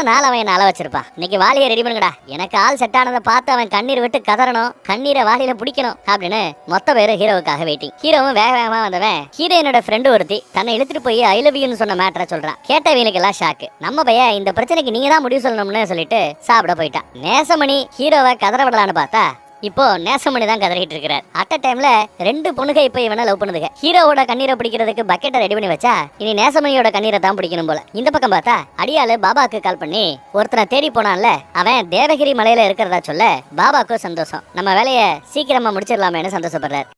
நாள் அவன் என்ன அள வச்சிருப்பா. இன்னைக்கு வாலியை ரெடி பண்ணுங்கடா, எனக்கு ஆள் செட் ஆனதை பார்த்து அவன் கண்ணீர் விட்டு கதறணும், கண்ணீரை வாலியில பிடிக்கணும் அப்படின்னு மொத்த பேரு ஹீரோவுக்காக வெயிட்டிங். ஹீரோவும் வேக வேகமா வந்தவன் ஹீரோயினோட ஃப்ரெண்டு ஒருத்தி தன்னை இழுத்துட்டு போய் ஐ லவ் யூன்னு சொன்ன மேட்டரை சொல்றான். கேட்டவங்களுக்கு எல்லாம் ஷாக்கு. நம்ம பையன் இந்த பிரச்சனைக்கு நீங்க தான் முடிவு சொல்லணும்னு சொல்லிட்டு சாப்பிட போயிட்டான். நேசமணி ஹீரோவை கதற விடலான்னு பார்த்தா இப்போ நேசமணி தான் கதறிட்டு இருக்கிறார். அட் டைம்ல 2 பொண்ணுக இப்போ இவனை லவ் பண்ணுதுங்க. ஹீரோவோட கண்ணீரை பிடிக்கிறதுக்கு பக்கெட்டை ரெடி பண்ணி வச்சா இனி நேசமணியோட கண்ணீரை தான் பிடிக்கணும் போல. இந்த பக்கம் பார்த்தா அடியாளு பாபாக்கு கால் பண்ணி ஒருத்தனை தேடி போனான்ல, அவன் தேவகிரி மலையில இருக்கிறதா சொல்ல பாபாக்கும் சந்தோஷம். நம்ம வேலையை சீக்கிரமா முடிச்சிடலாமேன்னு சந்தோஷப்படுறாரு.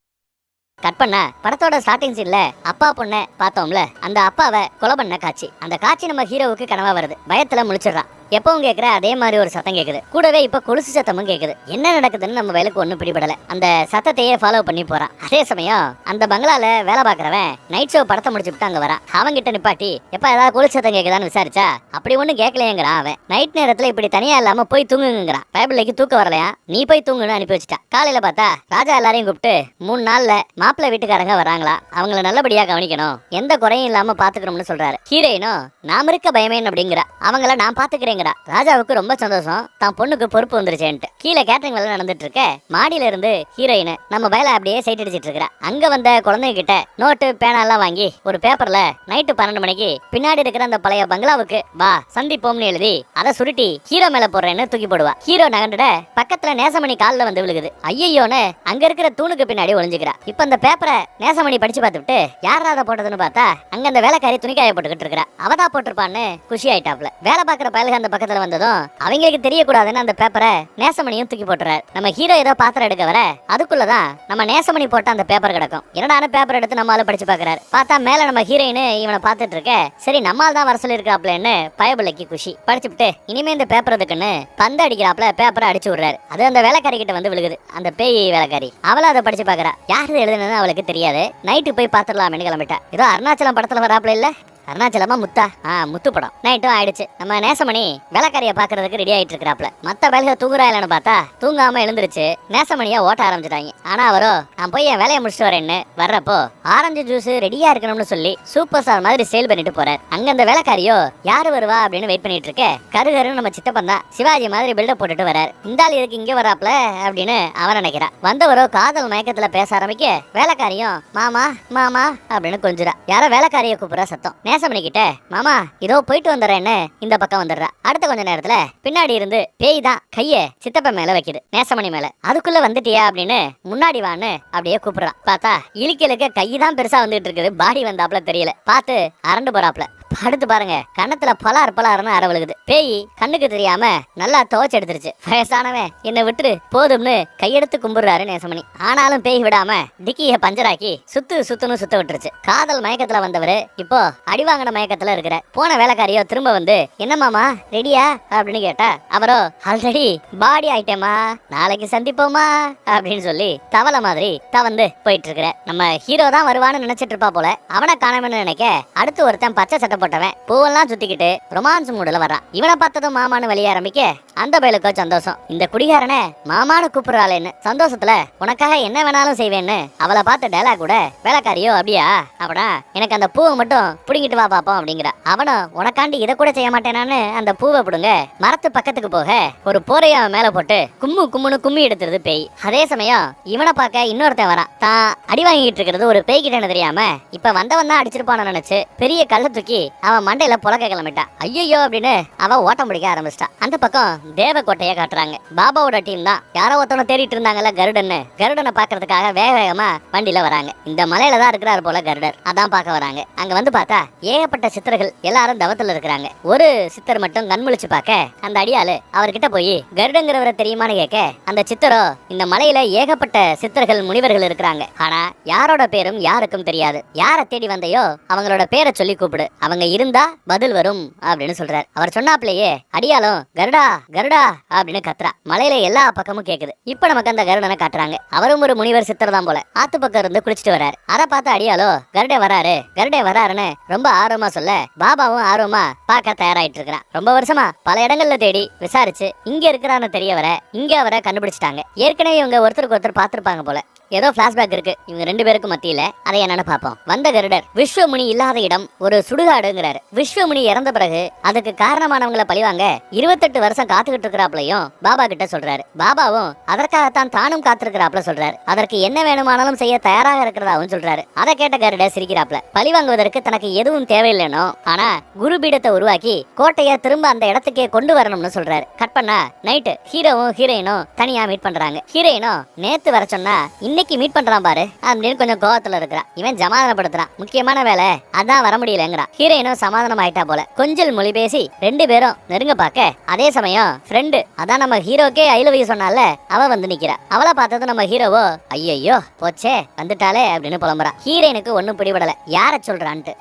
கட் பண்ண படத்தோட ஸ்டார்டிங் சீன்ல அப்பா பொண்ணை பார்த்தோம்ல, அந்த அப்பாவை கொலை பண்ண காட்சி. அந்த காட்சி நம்ம ஹீரோவுக்கு கனவா வருது. பயத்துல முழிச்சிடறான். எப்பவும் கேட்கிற அதே மாதிரி ஒரு சத்தம் கேக்குது. கூடவே இப்ப கொலுசு சத்தமும் கேக்குது. என்ன நடக்குதுன்னு நம்ம வேலைக்கு ஒண்ணும் பிடிபடல. அந்த சத்தத்தையே ஃபாலோ பண்ணி போறான். அதே சமயம் அந்த பங்களால வேலை பாக்குறவன் நைட் ஷோ படத்தை முடிச்சுட்டு அங்க வரான். அவன் கிட்ட நிப்பாட்டி எப்ப ஏதாவது கொலுசு சத்தம் கேக்குதான்னு விசாரிச்சா அப்படி ஒண்ணும் கேட்கலையேங்கிறான். அவன் நைட் நேரத்துல இப்படி தனியா இல்லாம போய் தூங்குங்கிறான். பைபிளைக்கு தூக்க வரலையா, நீ போய் தூங்குன்னு அனுப்பி வச்சுட்டான். காலையில பார்த்தா ராஜா எல்லாரையும் கூப்பிட்டு 3 நாள்ல மாப்பிள்ளை வீட்டுக்காரங்க வராங்களா, அவங்கள நல்லபடியா கவனிக்கணும், எந்த குறையும் இல்லாம பாத்துக்கணும்னு சொல்றாரு. ஹீரோயினும் நாம இருக்க பயமேன் அப்படிங்கிற, அவங்கள நான் பாத்துக்கிறேங்கிறா. ராஜாவுக்கு ரொம்ப சந்தோஷம், தான் பொண்ணுக்கு பொறுப்பு வந்துருச்சேன்ட்டு. கீழே கேட்டரிங் வேலை நடந்துட்டு இருக்க மாடியில இருந்து ஹீரோயின் நம்ம வேலை அப்படியே சைட் அடிச்சிட்டு இருக்கிறா. அங்க வந்த குழந்தைங்க கிட்ட நோட்டு பேனா எல்லாம் வாங்கி ஒரு பேப்பர்ல நைட்டு 12 மணிக்கு பின்னாடி இருக்கிற அந்த பழைய பங்களாவுக்கு வா சந்திப்போம்னு எழுதி அதை சுருட்டி ஹீரோ மேல போடுறேன்னு தூக்கி போடுவா. ஹீரோ நகண்டுட பக்கத்துல நேசமணி காலில் வந்து விழுகுது. ஐயோன்னு அங்க இருக்கிற தூணுக்கு பின்னாடி ஒளிஞ்சுக்கிறா. இப்ப அந்த பேப்பரை நேசமணி படிச்சு பார்த்துட்டு யாரா அதை போட்டதுன்னு பார்த்தா அங்க அந்த வேலைக்காரி துணிக்காய போட்டுக்கிட்டு இருக்கிறா. அவதா போட்டிருப்பான்னு குஷி ஆயிட்டாப்ல. வேலை பார்க்குற பயலுக அந்த பக்கத்துல வந்ததும் அவங்களுக்கு தெரியக்கூடாதுன்னு அந்த பேப்பரை நேசமணியும் தூக்கி போட்டுறாரு. நம்ம ஹீரோ ஏதோ பாத்திரம் எடுக்க வர அதுக்குள்ளதான் நம்ம நேசமணி போட்ட அந்த பேப்பர் கிடக்கும். என்னடான பேப்பர் எடுத்து நம்மளால படிச்சு பாக்குறாரு. பார்த்தா மேல நம்ம ஹீரோயின் இவனை பார்த்துட்டு இருக்க. சரி நம்மால் தான் வர சொல்லி இருக்காப்லன்னு பயபிள்ளைக்கு குஷி. படிச்சுட்டு இனிமே இந்த பேப்பர் எதுக்குன்னு பந்து அடிக்கிறாப்ல பேப்பரை அடிச்சு விடுறாரு. அது அந்த வேலைக்காரி கிட்ட வந்து விழுகுது. அந்த பேய் வேலைக்காரி அவளை அதை படிச்சு பாக்குறா. யாரு எழுதுனது அவளுக்கு தெரியாது. நைட்டு போய் பாத்துடலாம்னு கிளம்பிட்டா. ஏதோ அருணாச்சலம் படத்துல வராப்ல இல்ல, அருணாச்சலமா முத்தா முத்து படம். நைட்டும் ஆயிடுச்சு. நம்ம நேசமணி வேலைக்காரிய பாக்குறதுக்கு ரெடி ஆயிட்டு இருக்கிறாப்ல. மத்த வேலையை தூங்குறா இல்லன்னு பார்த்தா தூங்காம எழுந்துருச்சு. நேசமணியா ஓட்ட ஆரம்பிச்சிட்டாங்க. ஆனா அவரோ நான் போய் என் வேலையை முடிச்சுட்டு வரேன்னு வர்றப்போ ஆரஞ்சு ஜூஸ் ரெடியா இருக்கணும்னு சொல்லி சூப்பர் ஸ்டார் மாதிரி சேல் பண்ணிட்டு போறாரு. அங்க அந்த வேலைக்காரியோ யாரு வருவா அப்படின்னு வெயிட் பண்ணிட்டு இருக்க. கருகருன்னு நம்ம சித்தப்பன் தான் சிவாஜி மாதிரி பில்டப் போட்டுட்டு வராரு. இந்த ஆள் இதுக்கு இங்க வராப்ல அப்படின்னு அவன் நினைக்கிறா. வந்தவரோ காதல் மயக்கத்துல பேச ஆரம்பிக்க வேலைக்காரியும் மாமா மாமா அப்படின்னு கொஞ்சிரா. யாரோ வேலைக்காரிய கூப்பிடுற சத்தம். நேசமணி கிட்ட மாமா இதோ போயிட்டு வந்துடுறேன்னு இந்த பக்கம் வந்துடுறா. அடுத்த கொஞ்ச நேரத்துல பின்னாடி இருந்து பேய் தான் கைய சித்தப்ப மேல வைக்குது, நேசமணி மேல. அதுக்குள்ள வந்துட்டியா அப்படின்னு முன்னாடி வான்னு அப்படியே கூப்பிடுறான். பார்த்தா இழுக்க கைதான் பெருசா வந்துட்டு இருக்குது. பாடி வந்தாப்ல தெரியல. பார்த்து அரண்டு போறாப்ல. அடுத்து பாருங்க கண்ணத்துல பலார்னு அரவழுகுது. பேய் கண்ணுக்கு தெரியாம நல்லா துவச்சு எடுத்துருச்சு. வயசானவன் என்ன விட்டுரு போதும்னு கையெடுத்து கும்பிடுறாரு நேசமணி. ஆனாலும் பேய் விடாம டிக்கிய பஞ்சராக்கி சுத்துன்னு சுத்த விட்டுருச்சு. காதல் மயக்கத்துல வந்தவரு இப்போ அடிவாங்கின மயக்கத்துல இருக்கிற. போன வேலைக்காரியோ திரும்ப வந்து என்ன மாமா ரெடியா அப்படின்னு கேட்டா அவரோ ஆல்ரெடி பாடி ஆயிட்டேமா, நாளைக்கு சந்திப்போமா அப்படின்னு சொல்லி தவளை மாதிரி தவந்து போயிட்டு இருக்கிற. நம்ம ஹீரோ தான் வருவான்னு நினைச்சிட்டு இருப்பா போல. அவனை காணாமன்னு நினைக்க அடுத்து ஒருத்தன் பச்சை சட்டை போட்டவன் பூவெல்லாம் சுத்திக்கிட்டு ரொமான்ஸ் மூடுல வர்றான். இவனை பார்த்ததும் மாமான்னு வெளிய ஆரம்பிக்க அந்த பயலுக்கோ சந்தோஷம். இந்த குடிகாரனை மாமான்னு கூப்பிடுறாளேன்னு சந்தோஷத்துல உனக்காக என்ன வேணாலும் செய்வேன்னு அவளை பார்த்த டேலாக் கூட வேலைக்காரியோ அப்படியா அவனா எனக்கு அந்த பூவை மட்டும் புடிங்கிட்டு வா பாப்போம் அப்படிங்கிற. அவனும் உனக்காண்டி இதை கூட செய்ய மாட்டேனான்னு அந்த பூவை புடுங்க மரத்து பக்கத்துக்கு போக ஒரு போரைய மேல போட்டு கும்முன்னு கும்மி எடுத்துருது பேய். அதே சமயம் இவனை பார்க்க இன்னொருத்தன் வரான். தான் அடி வாங்கிட்டு இருக்கிறது ஒரு பேய் கிட்டன்னு தெரியாம இப்ப வந்தவன் தான் அடிச்சிருப்பான்னு நினைச்சு பெரிய கல்ல தூக்கி அவன் மண்டையில புலக்க கிளம்பிட்டான். ஐயோ அப்படின்னு அவன் ஓட்டம் பிடிக்க ஆரம்பிச்சிட்டான். அந்த பக்கம் தேவக்கோட்டைய காட்டுறாங்க. பாபாவோட டீம் தான் யாரோ ஒருத்தவனை தேடிட்டு இருந்தாங்கல்ல கருடனை பாக்குறதுக்காக வேகமா வண்டியில வராங்க. இந்த மலையில தான் இருக்கிறாரு போல கருடர். அதான் பார்க்க வராங்க. அங்க வந்து பார்த்தா ஏகப்பட்ட சித்தர்கள் எல்லாரும் தவத்துல இருக்கிறாங்க. ஒரு சித்தர் மட்டும் கண்முழிச்சு பார்க்க அந்த அடியாளு அவர்கிட்ட போய் கருடங்கிறவரை தெரியுமான்னு கேட்க அந்த சித்தரோ இந்த மலையில ஏகப்பட்ட சித்தர்கள் முனிவர்கள் இருக்கிறாங்க. ஆனா யாரோட பேரும் யாருக்கும் தெரியாது. யாரை தேடி வந்தையோ அவங்களோட பேரை சொல்லி கூப்பிடு, அவங்க இருந்தா பதில் வரும் அப்படின்னு சொல்றாரு. அவர் சொன்னாப்லயே அடியாலும் கருடா கருடா அப்படின்னு கத்துறா. மலையில எல்லா பக்கமும் கேக்குது. இப்ப நமக்கு அந்த கருடனை காட்டுறாங்க. அவரும் ஒரு முனிவர் சித்தர் தான் போல. ஆத்து பக்கம் இருந்து குளிச்சுட்டு வர்றாரு. அதை பார்த்து அடியாலோ கருடே வராருன்னு ரொம்ப ஆர்வமா சொல்ல பாபாவும் ஆர்வமா பார்க்க தயாராயிட்டு இருக்கிறான். ரொம்ப வருஷமா பல இடங்கள்ல தேடி விசாரிச்சு இங்க இருக்கிறான்னு தெரிய வர இங்க அவரை கண்டுபிடிச்சிட்டாங்க. ஏற்கனவே இவங்க ஒருத்தருக்கு ஒருத்தர் பார்த்திருப்பாங்க போல. ஏதோ பிளாஷ்பேக் இருக்கு இவங்க 2 பேருக்கும் மத்தியில. அதை என்னன்னு பாப்போம். வந்த கருடர் விஸ்வமுனி இல்லாத இடம் ஒரு சுடுகாடுங்கிறாரு. விஸ்வமுனி இறந்த பிறகு அதுக்கு காரணமானவங்களை பழிவாங்க 28 வருஷம் காத்துக்கிட்டு இருக்கிறாப்லையும் பாபா கிட்ட சொல்றாரு. பாபாவும் அதற்காகத்தான் தானும் காத்திருக்கிறாப்ல சொல்றாரு. அதற்கு என்ன வேணுமானாலும் செய்ய தயாராக இருக்கிறதாவும் சொல்றாரு. அதை கேட்ட கருட சிரிக்கிறாப்ல. பழி வாங்குவதற்கு தனக்கு எதுவும் தேவையில்லைனோ, ஆனா குரு பீடத்தை உருவாக்கி கோட்டையை திரும்ப அந்த இடத்துக்கே கொண்டு வரணும்னு சொல்றாரு. கட் பண்ணா நைட்டு ஹீரோவும் ஹீரோயினும் தனியா மீட் பண்றாங்க. ஹீரோயினும் நேத்து வர சொன்னா இன்னைக்கு மீட் பண்றான் பாரு அப்படின்னு கொஞ்சம் கோவத்துல இருக்கிறா. இவன் சமாதானப்படுத்துறான். முக்கியமான வேலை அதான் வர முடியலங்கிறான். ஹீரோயினும் சமாதானம் ஆயிட்டா போல. கொஞ்சல் மொழி பேசி 2 பேரும் நெருங்க பார்க்க அதே சமயம் ஃப்ரெண்டு அதான் நம்ம ஹீரோக்கே ஐ லவ் யூ சொன்னால அவ வந்து நிக்கிறா. அவளை பார்த்தது நம்ம ஹீரோவோ ஐயோ போச்சே வந்துட்டாலே அப்படின்னு புலம்புறா. ஹீரோயினுக்கு ஒன்னும் பிடிபடல யார சொல்றான்ட்டு.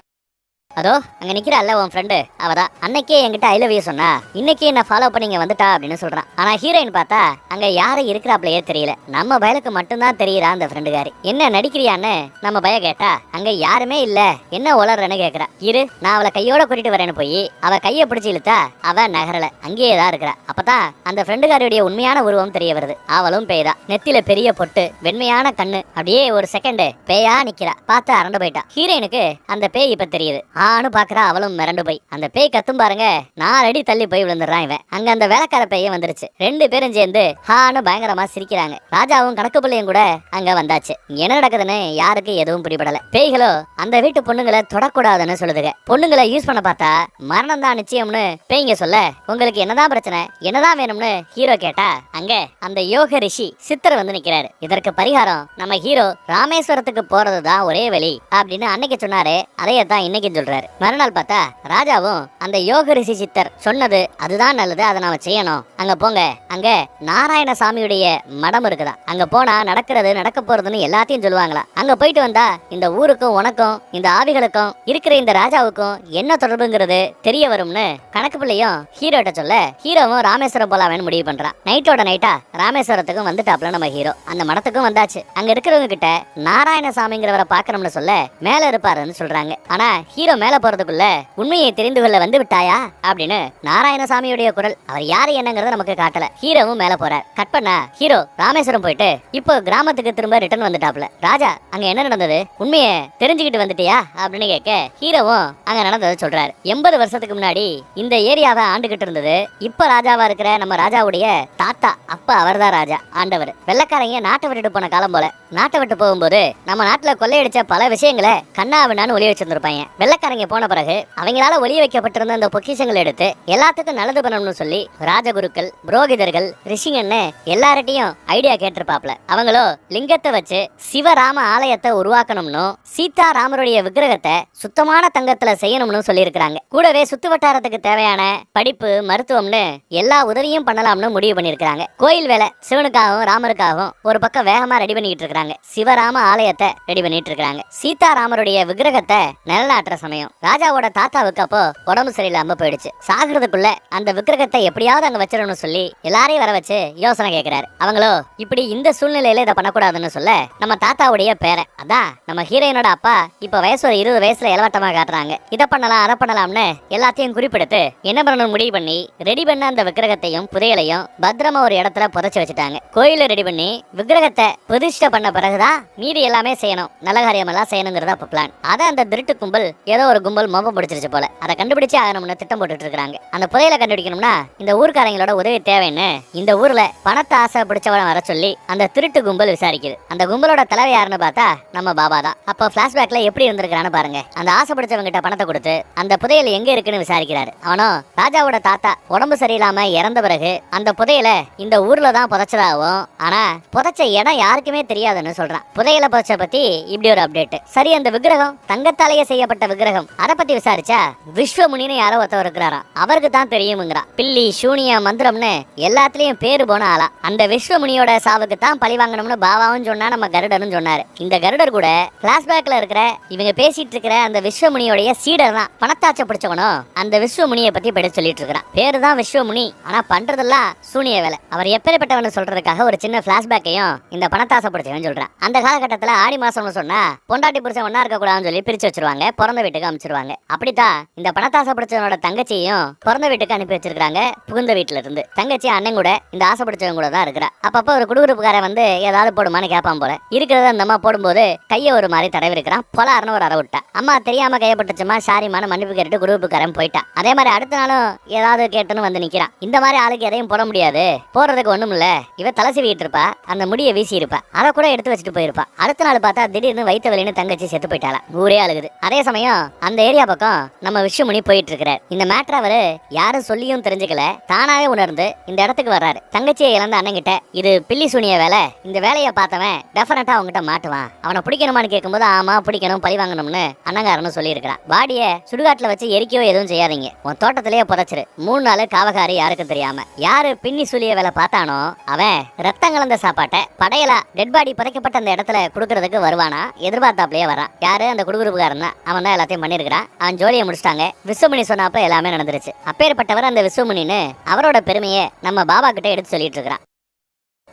அதோ அங்க நிக்கிறாள்ல உன் ஃப்ரெண்டு அவதான் அன்னைக்கே என்கிட்ட ஐ லவ் யூ சொன்னா இன்னைக்கு என்ன ஃபாலோ பண்ணீங்க வந்துட்டா அப்படின்னு சொல்றான். ஆனா ஹீரோயின் பார்த்தா அங்க யாரும் இருக்கிறாப்லயே தெரியல. நம்ம பயலுக்கு மட்டும்தான் தெரியுறா அந்த ஃப்ரெண்டுகாரி. என்ன நடிக்கிறியான்னு நம்ம பய கேட்டா அங்க யாருமே இல்ல என்ன உளறன்னு கேக்குறா. இரு நான் அவளை கையோட கூட்டிட்டு வரேன்னு போய் அவ கைய பிடிச்சி இழுத்தா அவ நகரல அங்கேயே தான் இருக்கிறா. அப்பதான் அந்த ஃப்ரெண்டுகாரியுடைய உண்மையான உருவம் தெரிய வருது. அவளும் பேய்தான். நெத்தில பெரிய பொட்டு வெண்மையான கண்ணு அப்படியே ஒரு செகண்ட் பேயா நிக்கிறா. பார்த்து அரண்டு போயிட்டா. ஹீரோயினுக்கு அந்த பேய் இப்ப தெரியுது. ஆனு பாக்குறா. அவளும் மிரண்டு போய் அந்த பேய் கத்தும் பாருங்க 4 அடி தள்ளி போய் விழுந்துடுறான் இவன். அங்க அந்த வேலைக்கார பேய வந்துருச்சு. 2 பேரும் சேர்ந்து ஹானு பயங்கரமா சிரிக்கிறாங்க. ராஜாவும் கணக்கு பிள்ளையும் கூட அங்க வந்தாச்சு. என்ன நடக்குதுன்னு யாருக்கு எதுவும் பிடிபடல. பேய்களோ அந்த வீட்டு பொண்ணுங்களை தொடக்கூடாதுன்னு சொல்லுதுங்க. பொண்ணுங்களை யூஸ் பண்ண பார்த்தா மரணம் தான் நிச்சயம்னு பேய்ங்க சொல்ல உங்களுக்கு என்னதான் பிரச்சனை என்னதான் வேணும்னு ஹீரோ கேட்டா அங்க அந்த யோக ரிஷி சித்தர் வந்து நிக்கிறாரு. இதற்கு பரிகாரம் நம்ம ஹீரோ ராமேஸ்வரத்துக்கு போறதுதான் ஒரே வழி அப்படின்னு அன்னைக்கு சொன்னாரு. அதையத்தான் இன்னைக்கு சொல்றாரு. மறுநாள் பார்த்தா ராஜாவும் அந்த யோக ரிஷி சித்தர் சொன்னது அதுதான் நல்லது அதை நாம செய்யணும். அங்க போங்க அங்க நாராயணசாமியுடைய மடம் இருக்குதா. அங்க போனா நடக்கிறது நடக்க போறதுன்னு எல்லாத்தையும் சொல்லுவாங்களா. அங்க போயிட்டு வந்தா இந்த ஊருக்கும் உனக்கும் இந்த ஆவிகளுக்கும் இருக்கிற இந்த ராஜாவுக்கும் என்ன தொடர்புங்கிறது தெரிய வரும்னு கணக்கு பிள்ளையும் ஹீரோட்ட சொல்ல ஹீரோவும் ராமேஸ்வரம் போலாவேன்னு முடிவு பண்றான். நைட்டோட நைட்டா ராமேஸ்வரத்துக்கும் வந்துட்டாப்ல நம்ம ஹீரோ. அந்த மடத்துக்கும் வந்தாச்சு. அங்க இருக்கிறவங்க கிட்ட நாராயணசாமிங்கிறவரை பாக்கணும்னு சொல்ல மேல இருப்பாருன்னு சொல்றாங்க. ஆனா ஹீரோ மேல போறதுக்குள்ள உண்மையை தெரிந்து கொள்ள வந்து விட்டாயா அப்படின்னு நாராயணசாமியுடைய குரல். அவர் யாரு என்னங்கறத நமக்கு காட்டல. ஹீரோவும் மேல போறார். கட் பண்ணா ஹீரோ ராமேஸ்வரம் போயிட்டு இப்போ கிராமத்துக்கு திரும்ப ரிட்டர்ன் வந்துட்டாப்ல. ராஜா அங்க என்ன நடந்தது உண்மையை தெரிஞ்சுக்கிட்டு வந்துட்டியா அப்படின்னு கேட்க ஹீரோவும் அங்க நடந்ததை சொல்றாரு. 80 வருஷத்துக்கு முன்னாடி இந்த ஏரியாவை ஆண்டுகிட்டு இருந்தது இப்ப ராஜாவா இருக்கிற நம்ம ராஜாவுடைய தாத்தா. அப்ப அவர்தான் ராஜா ஆண்டவர். வெள்ளக்காரங்க நாட்டை விட்டுட்டு போன காலம் போல. நாட்டை விட்டு போகும்போது நம்ம நாட்டுல கொள்ளையடிச்ச பல விஷயங்களை கண்ணாவினான்னு ஒளி வச்சிருந்திருப்பாங்க. வெள்ளக்காரங்க போன பிறகு அவங்களால ஒளிய வைக்கப்பட்டிருந்த அந்த பொக்கிஷங்களை எடுத்து எல்லாத்துக்கும் நல்லது பண்ணணும்னு சொல்லி ராஜகுருக்கள் புரோகிதர்கள் ரிஷிங்கன்னு எல்லார்ட்டையும் ஐடியா கேட்டிருப்பாப்ல. அவங்களோ லிங்கத்தை வச்சு சிவராம ஆலயத்தை உருவாக்கணும்னு சீதாராமருடைய விக்கிரகத்தை சுத்தமான தங்கத்துல செய்யணும்னு சொல்லி இருக்கிறாங்க. கூடவே சுத்து வட்டாரத்துக்கு தேவையான படிப்பு மருத்துவம்னு எல்லா உதவியும் பண்ணலாம்னு முடிவு பண்ணிருக்காங்க. கோயில் வேலை சிவனுக்காகவும் ராமருக்காகவும் ஒரு பக்கம் வேகமா ரெடி பண்ணிட்டு இருக்காங்க. சிவராம ஆலயத்தை ரெடி பண்ணிட்டு இருக்காங்க. சீதாராமருடைய விக்கிரகத்தை நிலநாட்டுற சமயம் ராஜாவோட தாத்தாவுக்கு அப்போ உடம்பு சரியில்லாம போயிடுச்சு. சாகிறதுக்குள்ள அந்த விக்கிரகத்தை எப்படியாவது அங்க வச்சிடணும்னு சொல்லி எல்லாரையும் வர வச்சு யோசனை கேட்கிறாரு. அவங்களோ இப்படி இந்த சூழ்நிலையில இதை பண்ணக்கூடாதுன்னு சொல்ல நம்ம தாத்தாவுடைய பேரை அதான் நம்ம ஹீரோயினோட அப்பா இப்ப வயசு ஒரு 20 வயசுல இளவட்டமா காட்டுறாங்க. இதை பண்ணலாம் அதை பண்ணலாம்னு எல்லாத்தையும் குறிப்பிடுத்து என்ன பண்ணணும் முடிவு பண்ணி ரெடி பண்ண அந்த விக்கிரகத்தையும் புதையலையும் பத்திரமா ஒரு இடத்துல புதைச்சு வச்சுட்டாங்க. கோயில ரெடி பண்ணி விக்கிரகத்தை பிரதிஷ்டை பண்ண பிறகுதான் மீதி எல்லாமே செய்யணும். நல்ல காரியம் எல்லாம் செய்யணுங்கிறதா பிளான். அதை அந்த திருட்டு கும்பல் ஏதோ ஒரு கும்பல் மோப்பம் பிடிச்சிருச்சு போல. அதை கண்டுபிடிச்சு ஆகணும்னு திட்டம் போட்டுட்டு இருக்காங்க. அந்த புதையலை கண்டுபிடிக்கணும்னா இந்த ஊர்க்காரங்களோட உதவி தேவைன்னு இந்த ஊர்ல பணத்தை ஆசை பிடிச்சவன வர சொல்லி அந்த திருட்டு கும்பல் விசாரிக்குது. அந்த கும்பலோட தலைவர் யாருன்னு பார்த்தா நம்ம பாபா தான். அப்போ பிளாஷ்பேக்ல எப்படி இருந்திருக்கான்னு பாருங்க. அந்த ஆசை பிடிச்சவங்க கிட்ட பணத்தை கொடுத்து அந்த புதையல் எங்க இருக்குன்னு விசாரிக்கிறாரு. அவனோ ராஜாவோட தாத்தா உடம்பு சரியில்லாம இறந்த பிறகு அந்த புதையல இந்த ஊர்ல தான் புதைச்சதாகவும் ஆனா புதைச்ச இடம் யாருக்குமே தெரியாதுன்னு சொல்றான். புதையலை புதைச்ச பத்தி இப்படி ஒரு அப்டேட். சரி அந்த விக்கிரகம் தங்கத்தாலேயே செய்யப்பட்ட விக்கிரகம் அதை பத்தி விசாரிச்சா விஸ்வமுனின்னு யாரோ ஒருத்தவர் இருக்கிறாராம். அவருக்கு தான் தெரியுங்கிறா. பில்லி சூனிய மந்திரம்னு எல்லாத்துலயும் பேரு போன ஆளா. அந்த விஸ்வமுனியோட சாவுக்கு தான் பழி வாங்கணும்னு பாபாவும் சொன்னா நம்ம கருடரும் சொன்னாரு. இந்த கருடர் கூட பிளாஷ்பேக்ல இருக்கிற இவங்க பேசிட்டு இருக்கிற அந்த விஸ்வமுனியோடைய சீடர் தான். பணத்தாச்ச பிடிச்சவனும் அந்த விஸ்வமுனியை பத்தி படிச்சு சொல்லிட்டு இருக்கிறான். பேரு தான் விஸ்வமுனி ஆனா பண்றதெல்லாம் சூனிய வேலை. அவர் எப்பேற்பட்டவன்னு சொல்றதுக்காக ஒரு சின்ன பிளாஷ்பேக்கையும் இந்த பணத்தாசை பிடிச்சவன் சொல்றான். அந்த காலகட்டத்துல ஆடி மாசம்னு சொன்னா பொண்டாட்டி புருஷன் ஒன்னா இருக்க கூடாதுன்னு சொல்லி பிரிச்சு வச்சிருவாங்க. பிறந்த வீட்டுக்கு வீட்டுக்கு அனுப்பிச்சிருவாங்க. அப்படித்தான் இந்த பணத்தாசை பிடிச்சவனோட தங்கச்சியையும் பிறந்த வீட்டுக்கு அனுப்பி வச்சிருக்காங்க. புகுந்த வீட்டுல இருந்து தங்கச்சி அண்ணன் கூட இந்த ஆசை பிடிச்சவங்க கூட தான் இருக்கிறா. அப்பப்ப ஒரு குடுகுறுப்புக்காரன் வந்து ஏதாவது போடுமான்னு கேட்பான் போல. இருக்கிறத அந்த அம்மா போடும்போது கையை ஒரு மாதிரி தடவி இருக்கிறான். பொலார்னு ஒரு அற விட்டா. அம்மா தெரியாம கையப்பட்டுச்சுமா, சாரிமான மன்னிப்பு கேட்டு குடுகுறுப்புக்காரன் போயிட்டா. அதே மாதிரி அடுத்த நாளும் ஏதாவது கேட்டுன்னு வந்து நிக்கிறான். இந்த மாதிரி ஆளுக்கு எதையும் போட முடியாது, போடுறதுக்கு ஒண்ணும் இல்ல. இவ தலை சீவிட்டு இருப்பா, அந்த முடியை வீசி இருப்பா, அதை கூட எடுத்து வச்சுட்டு போயிருப்பா. அடுத்த நாள் பார்த்தா திடீர்னு வயிற்று வலின்னு தங்கச்சி செத்து போயிட்டாளா. ஊரே அழுகுது. அதே சமயம் அந்த ஏரியா பக்கம் நம்ம விஸ்வமுனி போயிட்டு இருக்கிறார். இந்த மேட்டர் அவரு யாரும் சொல்லியும் தெரிஞ்சுக்கல, தானாவே உணர்ந்து இந்த இடத்துக்கு வர்றாரு. தங்கச்சியை இழந்த அண்ணன் கிட்ட இது பில்லி சூனிய வேலை, இந்த வேலையை பார்த்தவன் டெஃபினட்டா அவங்ககிட்ட மாட்டுவான், அவனை பிடிக்கணுமான்னு கேட்கும்போது ஆமா பிடிக்கணும், பழி வாங்கணும்னு அண்ணங்காரன்னு சொல்லியிருக்கிறான். பாடிய சுடுகாட்டுல வச்சு எரிக்கவோ எதுவும் செய்யாதீங்க, உன் தோட்டத்திலேயே புதைச்சிரு. 3 நாள் காவகாரி யாருக்கும் தெரியாம. யாரு பின்னி சூலிய வேலை பார்த்தானோ அவன் ரத்தம் கலந்த சாப்பாட்டை படையலா டெட் பாடி புதைக்கப்பட்ட அந்த இடத்துல குடுக்கறதுக்கு வருவானா. எதிர்பார்த்தாப்லயே வரான். யாரு? அந்த குடுகுறுப்புக்காரன் தான். அவன் தான் எல்லாத்தையும் பண்ணிருக்கிறான். அவன் ஜோலியை முடிச்சிட்டாங்க. விஸ்வமுனி சொன்னப்ப எல்லாமே நடந்துருச்சு. அப்பேற்பட்டவர் அந்த விஸ்வமுனின்னு அவரோட பெருமையை நம்ம பாபா கிட்ட எடுத்து சொல்லிட்டு இருக்கிறான்.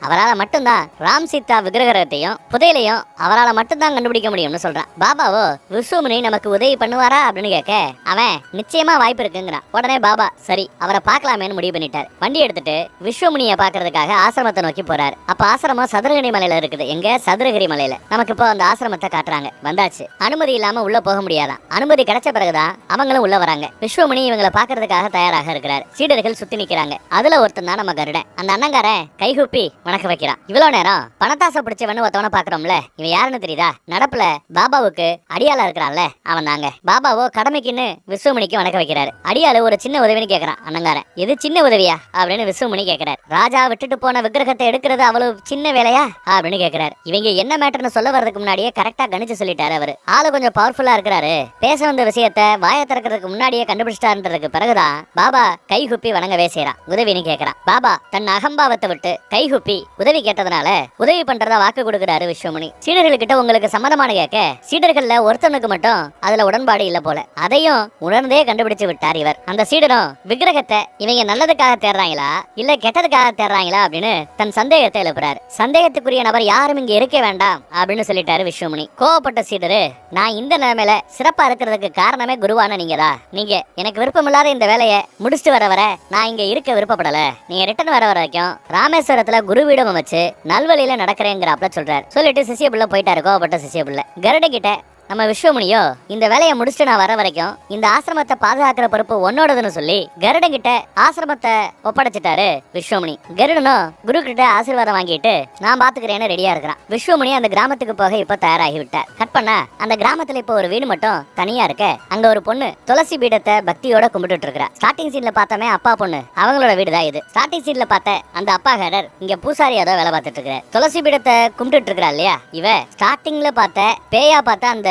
அவரால் மட்டும்தான் ராம் சீதா விக்கிரகத்தையும் புதையலையும் அவரால் மட்டும்தான் கண்டுபிடிக்க முடியும்னு சொல்றான். பாபாவோ விஸ்வமுனி நமக்கு உதவி பண்ணுவாரா அப்படின்னு கேட்க அவன் நிச்சயமா வாய்ப்பு இருக்குங்கிறான். உடனே பாபா சரி அவரை பார்க்கலாமேன்னு முடிவு பண்ணிட்டார். வண்டி எடுத்துட்டு விஸ்வமுனியை பாக்குறதுக்காக ஆசிரமத்தை நோக்கி போறாரு. அப்ப ஆசிரமம் சதுரகிரி மலையில இருக்குது. எங்க? சதுரகிரி மலையில. நமக்கு இப்போ அந்த ஆசிரமத்தை காட்டுறாங்க. வந்தாச்சு. அனுமதி இல்லாம உள்ள போக முடியாதான். அனுமதி கிடைச்ச பிறகுதான் அவங்களும் உள்ள வராங்க. விஸ்வமுனி இவங்களை பாக்குறதுக்காக தயாராக இருக்கிறார். சீடர்கள் சுத்தி நிக்கிறாங்க. அதுல ஒருத்தன் தான் நம்ம கருடன். அந்த அண்ணங்காரன் கைகூப்பி வணக்க வைக்கிறான். இவ்வளவு நேரம் பணத்தாசை பிடிச்சவன்னு ஒருத்தவன பாக்குறோம்ல, இவன் யாருன்னு தெரியுதா? நடப்புல பாபாவுக்கு அடியாளா இருக்கிறான்ல, அவன் தாங்க. பாபாவோ கடமைக்குன்னு விஸ்வமுனிக்கு வணக்க வைக்கிறாரு. அடியாளு ஒரு சின்ன உதவின்னு கேக்குறான். அண்ணங்காரன் எது சின்ன உதவியா அப்படின்னு விஸ்வமுனி கேட்கிறார். ராஜா விட்டுட்டு போன விக்கிரகத்தை எடுக்கிறது அவ்வளவு சின்ன வேலையா அப்படின்னு கேட்கிறாரு. இவங்க என்ன மேட்டர்னு சொல்ல வர்றதுக்கு முன்னாடியே கரெக்டா கணிச்சு சொல்லிட்டாரு அவரு. ஆளு கொஞ்சம் பவர்ஃபுல்லா இருக்கிறாரு. பேச வந்த விஷயத்த வாயை திறக்கிறதுக்கு முன்னாடியே கண்டுபிடிச்சிட்டாருன்றதுக்கு பிறகுதான் பாபா கைகுப்பி வணங்கவே செய்யறான். உதவின்னு கேட்கிறான். பாபா தன் அகம்பாவத்தை விட்டு கைகுப்பி உதவி கேட்டதுனால உதவி பண்றதா வாக்கு கொடுக்கிறாரு விஸ்வமுனி. சீடர்கள்கிட்ட உங்களுக்கு சம்மதமான கேட்க சீடர்கள்ல ஒருத்தனுக்கு மட்டும் அதுல உடன்பாடு இல்ல போல. அதையும் உணர்ந்தே கண்டுபிடிச்சு விட்டார் இவர். அந்த சீடரும் விக்கிரகத்தை இவங்க நல்லதுக்காக தேடுறாங்களா இல்ல கெட்டதுக்காக தேடுறாங்களா அப்படின்னு தன் சந்தேகத்தை எழுப்புறாரு. சந்தேகத்துக்குரிய நபர் யாரும் இங்க இருக்க வேண்டாம் அப்படின்னு சொல்லிட்டாரு விஸ்வமுனி. கோவப்பட்ட சீடரு நான் இந்த நிலைமையில சிறப்பா இருக்கிறதுக்கு காரணமே குருவான நீங்கதா. நீங்க எனக்கு விருப்பமில்லாத இந்த வேலையை முடிச்சுட்டு வர நான் இங்க இருக்க விருப்பப்படல. நீங்க ரிட்டர்ன் வர வரைக்கும் ராமேஸ்வரத்துல குருவிடம் வச்சு நல்வழியில நடக்கிறேங்கிறாப்ல சொல்றாரு. சொல்லிட்டு சிசிய பிள்ளை போயிட்டாரு. கோவப்பட்ட சிசிய பிள்ளை கருட கிட்ட நம்ம விஸ்வமுனியோ இந்த வேலையை முடிச்சுட்டு நான் வர வரைக்கும் இந்த ஆசிரமத்தை பாதுகாக்கிற பொறுப்பு உன்னோடதுன்னு சொல்லி கருடன் கிட்ட ஆசிரமத்தை ஒப்படைச்சிட்டாரு விஸ்வமுனி. கருடனும் குரு கிட்ட ஆசீர்வாதம் வாங்கிட்டு நான் பாத்துக்கிறேன்னு ரெடியா இருக்கிறான். விஸ்வமுனி அந்த கிராமத்துக்கு போக இப்ப தயாராகி விட்டார். கட் பண்ண அந்த கிராமத்துல இப்ப ஒரு வீடு மட்டும் தனியா இருக்க அங்க ஒரு பொண்ணு துளசி பீடத்தை பக்தியோட கும்பிட்டு இருக்கிறா. ஸ்டார்டிங் சீன்ல பார்த்தமே அப்பா பொண்ணு அவங்களோட வீடு தான் இது. ஸ்டார்டிங் சீன்ல பார்த்த அந்த அப்பா ஹேடர் இங்க பூசாரி ஏதோ வேலை பார்த்துட்டு இருக்கிறார். துளசி பீடத்தை கும்பிட்டு இருக்கிறா இல்லையா இவ ஸ்டார்டிங்ல பார்த்த பேயா பார்த்த அந்த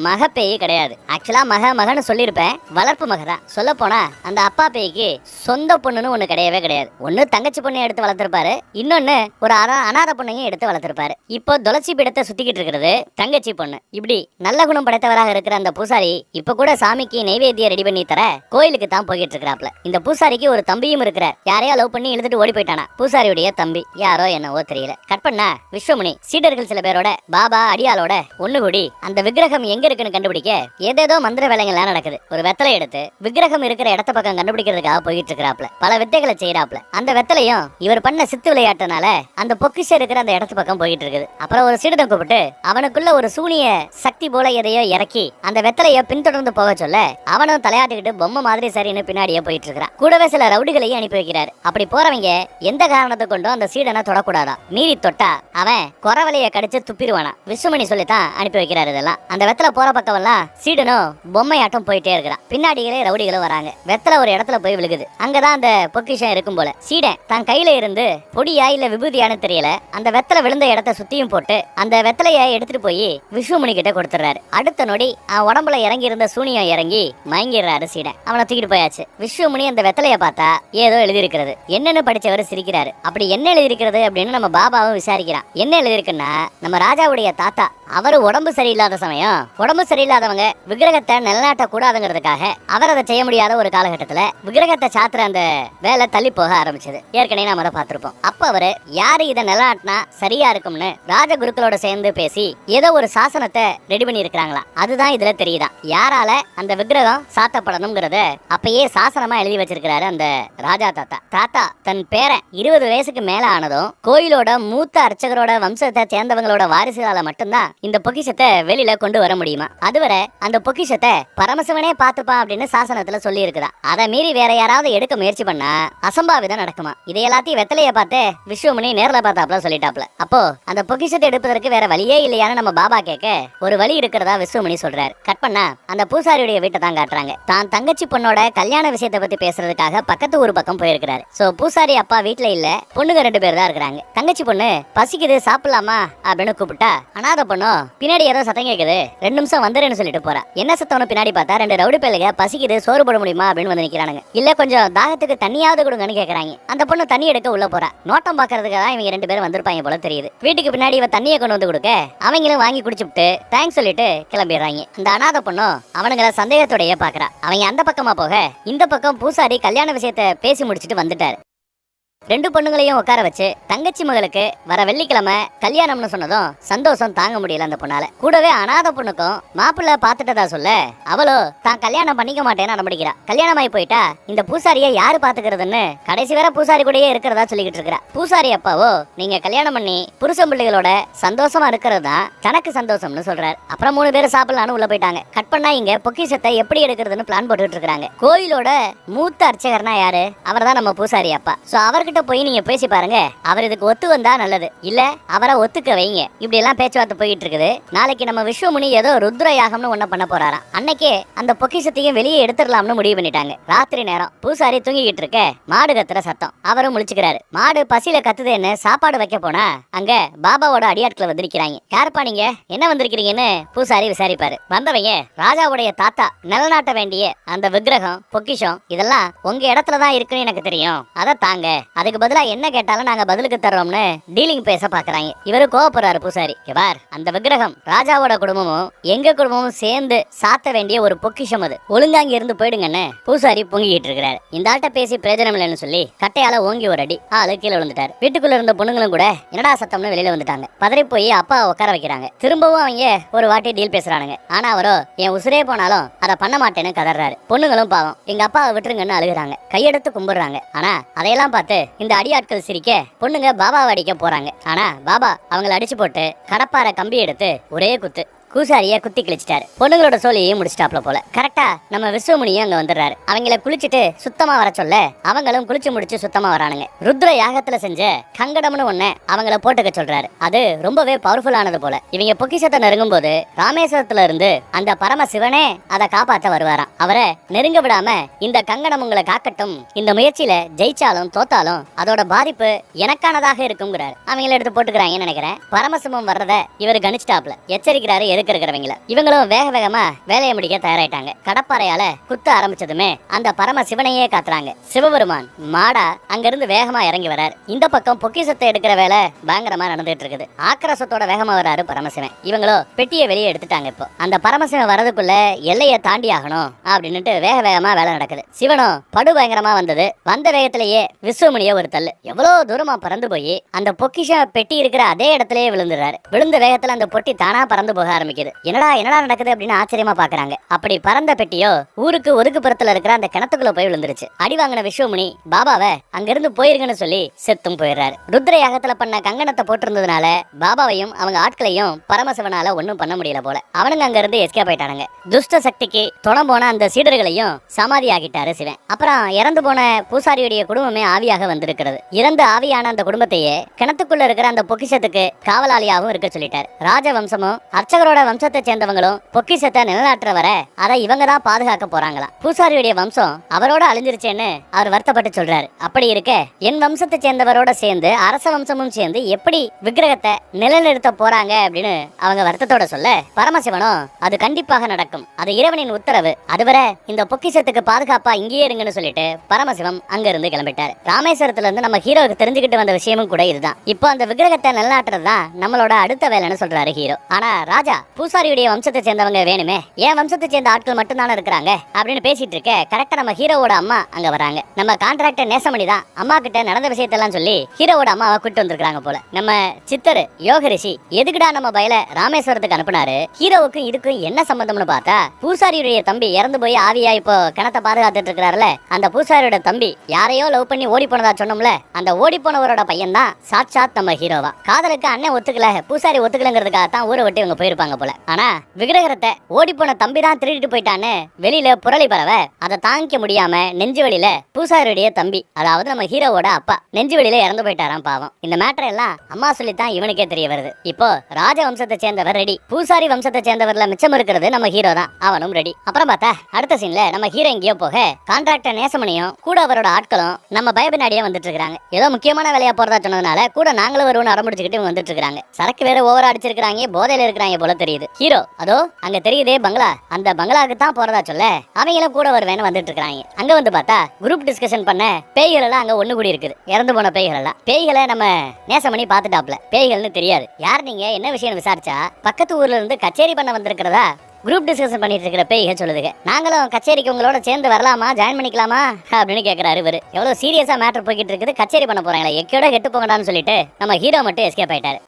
மக பேய் கிடையாது. ஆக்சுவலா மகன்னு சொல்லியிருப்பேன், வளர்ப்பு மக தான். சொல்ல போனா அந்த அப்பா பேய்க்கு சொந்த பொண்ணுன்னு ஒண்ணு கிடையவே கிடையாது. ஒண்ணு தங்கச்சி பொண்ணை எடுத்து வளர்த்திருப்பாரு, இன்னொன்னு ஒரு அனாத பொண்ணையும் எடுத்து வளர்த்திருப்பாரு. இப்போ துளசி பீடத்தை சுத்திக்கிட்டு இருக்கிறது தங்கச்சி பொண்ணு. இப்படி நல்ல குணம் படைத்தவராக இருக்கிற அந்த பூசாரி இப்ப கூட சாமிக்கு நைவேத்தியம் ரெடி பண்ணி தர கோயிலுக்கு தான் போயிட்டு இருக்கிறாப்ல. இந்த பூசாரிக்கு ஒரு தம்பியும் இருக்கிறார். யாரையோ லவ் பண்ணி இழுத்துட்டு ஓடி போயிட்டானா. பூசாரியுடைய தம்பி யாரோ என்னவோ தெரியல. கட் பண்ண விஸ்வமுனி சீடர்கள் சில பேரோட பாபா அடியாளோட ஒண்ணு கூடி அந்த விக்கிரகம் எங்க இருக்குன்னு கண்டுபிடிக்க ஏதேதோ மந்திர வேலைகள் நடக்குது. ஒரு வெத்தலை எடுத்து விக்கிரகம் இருக்கிற இடத்த பக்கம் கண்டுபிடிக்கிறதுக்காக போயிட்டு இருக்கிறாப்ல. பல வித்தைகளை செய்யறாப்ல. அந்த வெத்தலையும் இவர் பண்ண சித்து விளையாட்டுனால அந்த பொக்கிஷம் இருக்கிற அந்த இடத்து பக்கம் போயிட்டு இருக்குது. அப்புறம் ஒரு சீடனை கூப்பிட்டு அவனுக்குள்ள ஒரு சூனிய சக்தி போல எதையோ இறக்கி அந்த வெத்தலைய பின்தொடர்ந்து போக சொல்ல அவனும் தலையாட்டுக்கிட்டு பொம்மை மாதிரி சரின்னு பின்னாடியே போயிட்டு இருக்கிறான். கூடவே சில ரவுடிகளையும் அனுப்பி வைக்கிறாரு. அப்படி போறவங்க எந்த காரணத்தை கொண்டும் அந்த சீடனை தொடக்கூடாதான். மீறி தொட்டா அவன் குறவலைய கடிச்சு துப்பிடுவானா. விஸ்வமணி சொல்லித்தான் அனுப்பி வைக்கிறாரு. இதெல்லாம் அந்த வெத்தலை போற பக்கம் எல்லாம் சீடனும் பொம்மையாட்டம் போயிட்டே இருக்கிறான். பின்னாடிகளே ரவுடிகளும் வராங்க. வெத்தலை ஒரு இடத்துல போய் விழுகுது. அங்கதான் அந்த பொக்கிஷம் இருக்கும் போல. சீடன் தன் கையில இருந்து பொடியா இல்ல விபூதியானு தெரியல அந்த வெத்தலை விழுந்த இடத்த சுத்தியும் போட்டு அந்த வெத்தலைய எடுத்துட்டு போய் விஸ்வமுனி கிட்ட கொடுத்துறாரு. அடுத்த நொடி அவன் உடம்புல இறங்கி இருந்த சூனியம் இறங்கி மயங்கிடுறாரு சீடன். அவனை தூக்கிட்டு போயாச்சு. விஸ்வமுனி அந்த வெத்தலைய பார்த்தா ஏதோ எழுதி இருக்கிறது. என்னன்னு படிச்சவர் சிரிக்கிறாரு. அப்படி என்ன எழுதி இருக்கிறது அப்படின்னு நம்ம பாபாவும் விசாரிக்கிறான். என்ன எழுதி இருக்குன்னா நம்ம ராஜாவுடைய தாத்தா அவரு உடம்பு சரியில்லாத சமயம் சமயம் உடம்பு சரியில்லாதவங்க விக்கிரகத்தை நிலநாட்ட கூடாதுங்கிறதுக்காக அவர் அதை செய்ய முடியாத ஒரு காலகட்டத்துல விக்கிரகத்தை சாத்துற அந்த வேலை தள்ளி போக ஆரம்பிச்சது. ஏற்கனவே நாம அதை பார்த்திருப்போம். அப்ப அவரு யாரு இதை நிலநாட்டினா சரியா இருக்கும்னு ராஜகுருக்களோட சேர்ந்து பேசி ஏதோ ஒரு சாசனத்தை ரெடி பண்ணி இருக்கிறாங்களா. அதுதான் இதுல தெரியுதா யாரால அந்த விக்கிரகம் சாத்தப்படணும்ங்கிறத அப்பயே சாசனமா எழுதி வச்சிருக்கிறாரு அந்த ராஜா தாத்தா. தாத்தா தன் பேரன் 20 வயசுக்கு மேல ஆனதும் கோயிலோட மூத்த அர்ச்சகரோட வம்சத்தை சேர்ந்தவங்களோட வாரிசுகளால மட்டும்தான் இந்த பொக்கிஷத்தை வெளியில கொண்டு வர முடியுமா. அதுவரை அந்த பொக்கிஷத்தை பரமசிவனே பார்த்துப்பான் அப்படின்னு சாசனத்துல சொல்லி இருக்குதா. அதை மீறி வேற யாராவது எடுக்க முயற்சி பண்ணா அசம்பாவிதம் நடக்குமா. இதை எல்லாத்தையும் வெத்தலைய பார்த்து விஸ்வமுனி நேர்ல பார்த்தாப்ல சொல்லிட்டாப்ல. அப்போ அந்த பொக்கிஷத்தை எடுப்பதற்கு வேற வழியே இல்லையான்னு நம்ம பாபா கேட்க ஒரு வழி இருக்கிறதா விஸ்வமுனி சொல்றாரு. கட் பண்ணா அந்த பூசாரியுடைய வீட்டை தான் காட்டுறாங்க. தான் தங்கச்சி பொண்ணோட கல்யாண விஷயத்தை பத்தி பேசுறதுக்காக பக்கத்து ஊர் பக்கம் போயிருக்கிறாரு. சோ பூசாரி அப்பா வீட்டுல இல்ல, பொண்ணுங்க 2 பேர் தான் இருக்கிறாங்க. தங்கச்சி பொண்ணு பசிக்குது சாப்பிடலாமா அப்படின்னு கூப்பிட்டா அனாத பொண்ணும் பின்னாடி ஏதோ சத்தம் கேக்குது 2 நிமிஷம் வந்துருன்னு சொல்லிட்டு போறா. என்ன சத்தம்னு பின்னாடி பார்த்தா 2 ரவுடி பேலுங்க பசிக்குது சோறு போட முடியுமா அப்படின்னு வந்து நிக்கிறானுங்க. இல்ல கொஞ்சம் தாகத்துக்கு தண்ணியாவது கொடுங்கன்னு கேக்குறாங்க. அந்த பொண்ணு தண்ணி எடுக்க உள்ள போறா. நோட்டம் பாக்குறதுக்கு தான் இவங்க 2 பேரும் வந்திருப்பாங்க போல தெரியுது. வீட்டுக்கு பின்னாடி இவ தண்ணியை கொண்டு வந்து கொடுக்க அவங்களும் வாங்கி குடிச்சுட்டு தேங்க்ஸ் சொல்லிட்டு கிளம்பிடுறாங்க. அந்த அனாத பொண்ணும் அவனுங்களை சந்தேகத்தோடைய பாக்குறா. அவங்க அந்த பக்கமா போக இந்த பக்கம் பூசாரி கல்யாண விஷயத்தை பேசி முடிச்சுட்டு வந்துட்டாரு. 2 பொண்ணுங்களையும் உட்கார வச்சு தங்கச்சி மகளுக்கு வர வெள்ளிக்கிழமை கல்யாணம்னு சொன்னதும் சந்தோஷம் தாங்க முடியல அந்த பொண்ணால. கூடவே அனாத பொண்ணுக்கும் மாப்பிள்ள பாத்துட்டதா சொல்ல அவளோ தான் கல்யாணம் பண்ணிக்க மாட்டேன்னு அடம்பிடிக்கிறா. கல்யாணம் ஆகி போயிட்டா இந்த பூசாரியை யாரு பாத்துக்கிறதுன்னு கடைசி வரை பூசாரி கூடயே இருக்கிறதா சொல்லிக்கிட்டு இருக்கிறா. பூசாரி அப்பாவோ நீங்க கல்யாணம் பண்ணி புருஷன் பிள்ளைகளோட சந்தோஷமா இருக்கிறது தான் தனக்கு சந்தோஷம்னு சொல்றாரு. அப்புறம் 3 பேரும் சாப்பிடலான்னு உள்ள போயிட்டாங்க. கட் பண்ணா இங்க பொக்கிஷத்தை எப்படி எடுக்கிறதுன்னு பிளான் போட்டுட்டு இருக்காங்க. கோயிலோட மூத்த அர்ச்சகர்னா யாரு? அவர் தான் நம்ம பூசாரி அப்பா. சோ அவர்கிட்ட போய் நீங்க பேசி பாருங்க. அவர் இதுக்கு ஒத்து வந்தா நல்லது, இல்ல அவரை ஒத்துக்க வைங்க. இப்படி எல்லாம் பேச்சுவார்த்தை போயிட்டு இருக்குது. நாளைக்கு நம்ம விஸ்வமுனி ஏதோ ருத்ர யாகம்னு ஒண்ணு பண்ண போறாராம். அன்னைக்கே அந்த பொக்கிஷத்தையும் வெளியே எடுத்துடலாம்னு முடிவு பண்ணிட்டாங்க. ராத்திரி நேரம் பூசாரி தூங்கிக்கிட்டு இருக்க மாடு கத்துற சத்தம். அவரும் முழிச்சுக்கிறாரு. மாடு பசியில கத்துதேன்னு சாப்பாடு வைக்க போனா அங்க பாபாவோட அடியாட்களை வந்திருக்கிறாங்க. யாருப்பா நீங்க, என்ன வந்திருக்கிறீங்கன்னு பூசாரி விசாரிப்பாரு. வந்தவங்க ராஜாவுடைய தாத்தா நிலநாட்ட வேண்டிய அந்த விக்கிரகம் பொக்கிஷம் இதெல்லாம் உங்க இடத்துலதான் இருக்குன்னு எனக்கு தெரியும், அதை தாங்க, அதுக்கு பதிலா என்ன கேட்டாலும் நாங்க பதிலுக்கு தர்றோம்னு டீலிங் பேச பாக்குறாங்க. இவரு கோவப்படுறாரு பூசாரி. பார் அந்த விக்கிரகம் ராஜாவோட குடும்பமும் எங்க குடும்பமும் சேர்ந்து சாத்த வேண்டிய ஒரு பொக்கிஷம், அது ஒழுங்கா இங்க இருந்து போயிடுங்கன்னு பூசாரி பொங்கிட்டு இருக்கிறாரு. இந்த ஆட்ட பேசி பிரயோஜனம் இல்லைன்னு சொல்லி கட்டையால ஓங்கி ஒரு அடி ஆளு கீழே விழுந்துட்டாரு. வீட்டுக்குள்ள இருந்த பொண்ணுங்களும் கூட என்னடா சத்தம்னு வெளியில வந்துட்டாங்க. பதறி போய் அப்பா உட்கார வைக்கிறாங்க. திரும்பவும் அவங்க ஒரு வாட்டி டீல் பேசுறானுங்க. ஆனா அவரோ என் உசுரே போனாலும் அதை பண்ண மாட்டேன்னு கதறாரு. பொண்ணுங்களும் பாவம் எங்க அப்பாவை விட்டுருங்கன்னு அழுகுறாங்க, கையெடுத்து கும்பிடுறாங்க. ஆனா அதையெல்லாம் பார்த்து இந்த அடியாட்கள் சிரிக்க பொண்ணுங்க பாபாவை அடிக்க போறாங்க. ஆனா பாபா அவங்களை அடிச்சு போட்டு கடப்பார கம்பி எடுத்து ஒரே குத்து பூசாரிய குத்தி கிழிச்சிட்டாரு. பொண்ணுங்களோட சோழியையும் முடிச்சிட்டாப்ல போல. கரெக்டா நம்ம விஸ்வமுனியும் அங்க வந்துடுறாரு. அவங்கள குளிச்சுட்டு சுத்தமா வர சொல்ல அவங்களும் குளிச்சு முடிச்சு சுத்தமா வரானுங்க. ருத்ர யாகத்துல செஞ்ச கங்கடம்னு ஒண்ணு அவங்கள போட்டுக்க சொல்றாரு. அது ரொம்பவே பவர்ஃபுல்லானது போல. இவங்க பொக்கிஷத்தை நெருங்கும் போது ராமேஸ்வரத்துல இருந்து அந்த பரம சிவனே அதை காப்பாத்த வருவாராம். அவரை நெருங்க விடாம இந்த கங்கடம் உங்களை காக்கட்டும், இந்த முயற்சியில ஜெயிச்சாலும் தோத்தாலும் அதோட பாதிப்பு எனக்கானதாக இருக்குங்கிறாரு. அவங்கள எடுத்து போட்டுக்கிறாங்கன்னு நினைக்கிறேன். பரமசிவம் வர்றத இவர் கணிச்சிட்டாப்ல எச்சரிக்கிறாரு இருக்கிறவங்கள. இவங்களும் வேக வேகமா வேலையை முடிக்க தயாராயிட்டாங்க. கடப்பாறையால குத்த ஆரம்பிச்சதுமே அந்த பரம சிவனையே காத்துறாங்க. சிவபெருமான் மாடா அங்கிருந்து வேகமா இறங்கி வராரு. இந்த பக்கம் பொக்கிஷத்தை எடுக்கிற வேலை பயங்கரமா நடந்துட்டு இருக்குது. ஆக்ரோஷத்தோட வேகமா வராரு பரமசிவன். இவங்களோ பெட்டியை வெளியே எடுத்துட்டாங்க. இப்போ அந்த பரமசிவன் வரதுக்குள்ள எல்லையை தாண்டி ஆகணும் அப்படின்னுட்டு வேக வேகமா வேலை நடக்குது. சிவனும் படு பயங்கரமா வந்தது. வந்த வேகத்திலேயே விஸ்வமுனிய ஒரு தள்ளு எவ்வளவு தூரமா பறந்து போய் அந்த பொக்கிஷ பெட்டி இருக்கிற அதே இடத்திலேயே விழுந்துறாரு. விழுந்த வேகத்துல அந்த பொட்டி தானா பறந்து போக ஆரம்பிக்குது. என்னடா நடக்குது அப்படின்னு ஆச்சரியமா பாக்குறாங்க. அப்படி பறந்த பெட்டியோ ஊருக்கு ஒதுக்குப்புறத்துல இருக்கிற அந்த கிணத்துக்குள்ள போய் விழுந்துருச்சு. அடி வாங்கின விஸ்வமுனி பாபாவை அங்கிருந்து போயிருங்கன்னு சொல்லி செத்தும் போயிடுறாரு. ருத்ர யாகத்துல பண்ண கங்கணத்தை போட்டிருந்ததுனால பாபாவையும் அவங்க ஆட்களையும் பரமசிவனால ஒண்ணும் பண்ண முடியல போல. அவனுங்க அங்க இருந்து எஸ்கேப் ஆயிட்டானுங்க. துஷ்ட சக்திக்கு துணை போன அந்த சீடர்களையும் சமாதி ஆகிட்டாரு சிவன். அப்புறம் இறந்து போன பூசாரியுடைய குடும்பமே ஆவியாக வந்திருக்கிறது. இறந்து ஆவியான அந்த குடும்பத்தையே கிணத்துக்குள்ள இருக்கிற அந்த பொக்கிஷத்துக்கு காவலாளியாகவும் இருக்க சொல்லிட்டார். ராஜவம்சமும் அர்ச்சகரோட வம்சத்தை சேர்ந்தவங்களும் பொக்கிஷத்தை நிலநாட்டுற வர அதை இவங்க தான் பாதுகாக்க போறாங்களா. பூசாரியுடைய வம்சம் அவரோட அழிஞ்சிருச்சேன்னு அவர் வருத்தப்பட்டு சொல்றாரு. அப்படி இருக்க என் வம்சத்தை சேர்ந்தவரோட சேர்ந்து அரச வம்சமும் சேர்ந்து எப்படி விக்கிரகத்தை நிலைநிறுத்த போறாங்க அப்படின்னு அவங்க வருத்தத்தோட சொல்ல பரமசிவனும் அது கண்டிப்பாக நடக்கும், அது இறைவனின் உத்தரவு, அதுவரை இந்த பொக்கிஷத்துக்கு பாதுகாப்பா இங்கேயே இருங்கன்னு சொல்லிட்டு பரமசிவம் அங்க இருந்து கிளம்பிட்டாரு. ராமேஸ்வரத்துல இருந்து நம்ம ஹீரோவுக்கு தெரிஞ்சுக்கிட்டு வந்த விஷயமும் கூட இதுதான். இப்போ அந்த விக்கிரகத்தை நிலநாட்டுறது தான் நம்மளோட அடுத்த வேலைன்னு சொல்றாரு ஹீரோ. ஆனா ராஜா பூசாரியுடைய வம்சத்தை சேர்ந்தவங்க வேணுமே, என் வம்சத்தை சேர்ந்த ஆட்கள் மட்டும் தானே இருக்கிறாங்க அப்படின்னு பேசிட்டு இருக்க கரெக்டா நம்ம ஹீரோவோட அம்மா அங்க வராங்க. நம்ம கான்ட்ராக்டர் நேசமணி தான் அம்மா கிட்ட நடந்த விஷயத்தெல்லாம் சொல்லி ஹீரோவோட அம்மாவை கூட்டு வந்திருக்காங்க போல. நம்ம சித்தர் யோக ரிஷி எதுக்குடா நம்ம பயல ராமேஸ்வரத்துக்கு அனுப்புனாரு, ஹீரோவுக்கும் இதுக்கும் என்ன சம்பந்தம்னு பார்த்தா பூசாரியுடைய தம்பி இறந்து போய் ஆவியா இப்போ கிணத்தை பாதுகாத்துட்டு இருக்கிறாருல, அந்த பூசாரியோட தம்பி யாரையோ லவ் பண்ணி ஓடி போனதா சொன்னோம்ல, அந்த ஓடி போனவரோட பையன் தான் சாட்சாத் நம்ம ஹீரோவா. காதலுக்கு அண்ணன் ஒத்துக்கல, பூசாரி ஒத்துக்கலங்கிறதுக்காக தான் ஊரை விட்டு இவங்க போயிருப்பாங்க போல. ஆனா விக்கிரகத்தை ஓடி போன தம்பி தான் திருடிட்டு போயிட்டான்னு வெளியில புரளி பரவ அதை தாங்கிக்க முடியாம நெஞ்சு வழியில பூசாரியுடைய தம்பி, அதாவது நம்ம ஹீரோவோட அப்பா நெஞ்சு வழியில இறந்து போயிட்டாராம் பாவம். இந்த மேட்டர் எல்லாம் அம்மா சொல்லித்தான் இவனுக்கே தெரிய வருது. இப்போ ராஜ வம்சத்தை சேர்ந்தவர் ரெடி, பூசாரி வம்சத்தை சேர்ந்தவர்ல மிச்சம் இருக்கிறது நம்ம ஹீரோ தான், அவனும் ரெடி. அப்புறம் பார்த்தா அடுத்த சீன்ல நம்ம ஹீரோ எங்கேயோ போக கான்ட்ராக்டர் நேசமணியும் கூட அவரோட ஆட்களும் நம்ம பய பின்னாடியே வந்துட்டு இருக்காங்க. ஏதோ முக்கியமான வேலையா போறதா சொன்னதுனால கூட நாங்களும் வருவோம் ஆரம்பிச்சுக்கிட்டு வந்துட்டு இருக்காங்க. சரக்கு வேற ஓவரா அடிச்சிருக்காங்க, போதையில இருக்கிறாங்க போல தெரியுது. ஹீரோ அதோ அங்க தெரியுதே பங்களா, அந்த பங்களாவுக்கு தான் போறதா சொல்ல அவங்களும் கூட வருவேன்னு வந்துட்டு இருக்காங்க. அங்க வந்து பார்த்தா குரூப் டிஸ்கஷன் பண்ண பேய்கள் எல்லாம் அங்க ஒண்ணு கூடி இருக்குது. இறந்து போன பேய்கள் எல்லாம். பேய்களை நம்ம நேசமணி பாத்துட்டாப்ல. பேய்கள்னு தெரியாது. யார் நீங்க என்ன விஷயம் விசாரிச்சா பக்கத்து ஊர்ல இருந்து கச்சேரி பண்ண வந்திருக்கிறதா குரூப் டிஸ்கஷன் பண்ணிட்டு இருக்கிற பேய்க சொல்லுதுங்க. நாங்களும் கச்சேரிக்கு உங்களோட சேர்ந்து வரலாமா, ஜாயின் பண்ணிக்கலாமா அப்படின்னு கேட்கிறாரு இவரு. எவ்வளவு சீரியஸா மேட்டர் போய்கிட்டு இருக்குது, கச்சேரி பண்ண போறாங்களா, எக்கோட கெட்டு போங்கடான்னு சொல்லிட்டு நம்ம ஹீரோ மட்டும் எஸ்கேப் ஆயிட்டாரு.